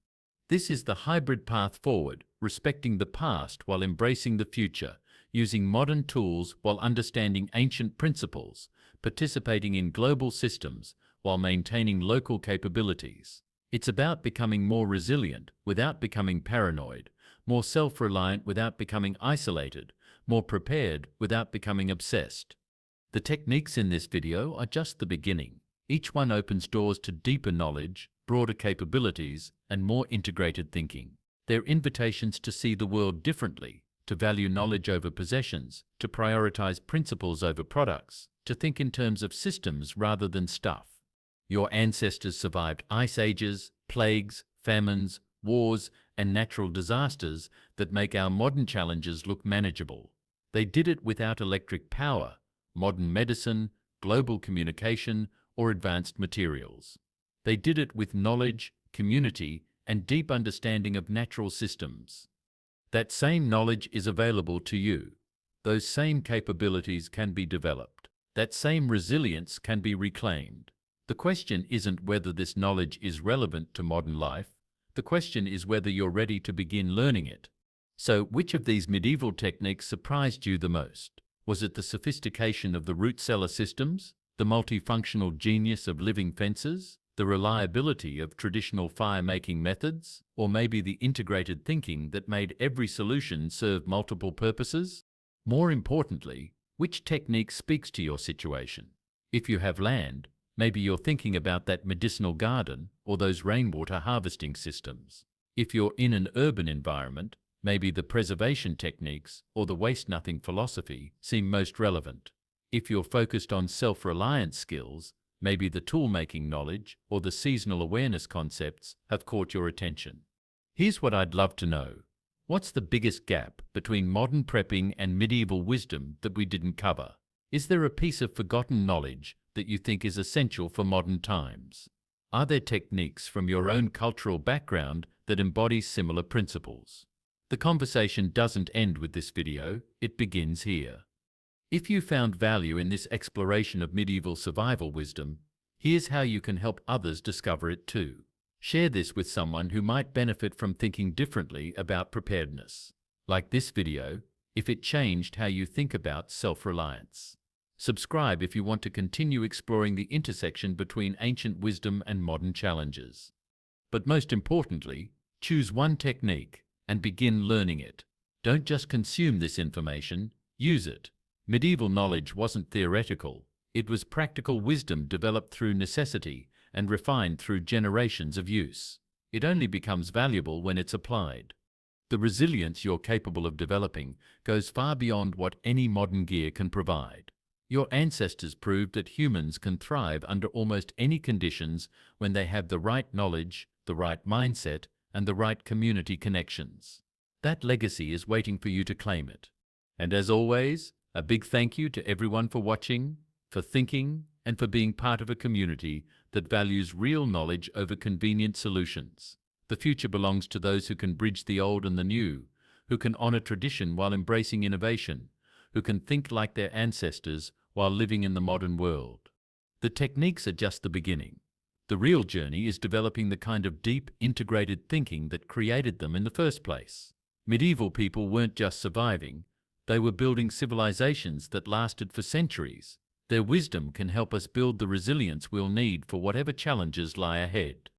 This is the hybrid path forward, respecting the past while embracing the future, using modern tools while understanding ancient principles, participating in global systems while maintaining local capabilities. It's about becoming more resilient without becoming paranoid, more self-reliant without becoming isolated, more prepared without becoming obsessed. The techniques in this video are just the beginning. Each one opens doors to deeper knowledge, broader capabilities, and more integrated thinking. They're invitations to see the world differently, to value knowledge over possessions, to prioritize principles over products, to think in terms of systems rather than stuff. Your ancestors survived ice ages, plagues, famines, wars, and natural disasters that make our modern challenges look manageable. They did it without electric power, modern medicine, global communication, or advanced materials. They did it with knowledge, community, and deep understanding of natural systems. That same knowledge is available to you. Those same capabilities can be developed. That same resilience can be reclaimed. The question isn't whether this knowledge is relevant to modern life. The question is whether you're ready to begin learning it. So, which of these medieval techniques surprised you the most? Was it the sophistication of the Root Cellar systems, the multifunctional genius of living fences, the reliability of traditional fire-making methods, or maybe the integrated thinking that made every solution serve multiple purposes? More importantly, which technique speaks to your situation? If you have land, maybe you're thinking about that medicinal garden or those rainwater harvesting systems. If you're in an urban environment, maybe the preservation techniques or the waste-nothing philosophy seem most relevant. If you're focused on self-reliance skills, maybe the tool-making knowledge or the seasonal awareness concepts have caught your attention. Here's what I'd love to know. What's the biggest gap between modern prepping and medieval wisdom that we didn't cover? Is there a piece of forgotten knowledge that you think is essential for modern times? Are there techniques from your own cultural background that embody similar principles? The conversation doesn't end with this video, it begins here. If you found value in this exploration of medieval survival wisdom, here's how you can help others discover it too. Share this with someone who might benefit from thinking differently about preparedness. Like this video, if it changed how you think about self-reliance. Subscribe if you want to continue exploring the intersection between ancient wisdom and modern challenges. But most importantly, choose one technique and begin learning it. Don't just consume this information, use it. Medieval knowledge wasn't theoretical. It was practical wisdom developed through necessity and refined through generations of use. It only becomes valuable when it's applied. The resilience you're capable of developing goes far beyond what any modern gear can provide. Your ancestors proved that humans can thrive under almost any conditions when they have the right knowledge, the right mindset, and the right community connections. That legacy is waiting for you to claim it. And as always, a big thank you to everyone for watching, for thinking, and for being part of a community that values real knowledge over convenient solutions. The future belongs to those who can bridge the old and the new, who can honor tradition while embracing innovation, who can think like their ancestors while living in the modern world. The techniques are just the beginning. The real journey is developing the kind of deep, integrated thinking that created them in the first place. Medieval people weren't just surviving, they were building civilizations that lasted for centuries. Their wisdom can help us build the resilience we'll need for whatever challenges lie ahead.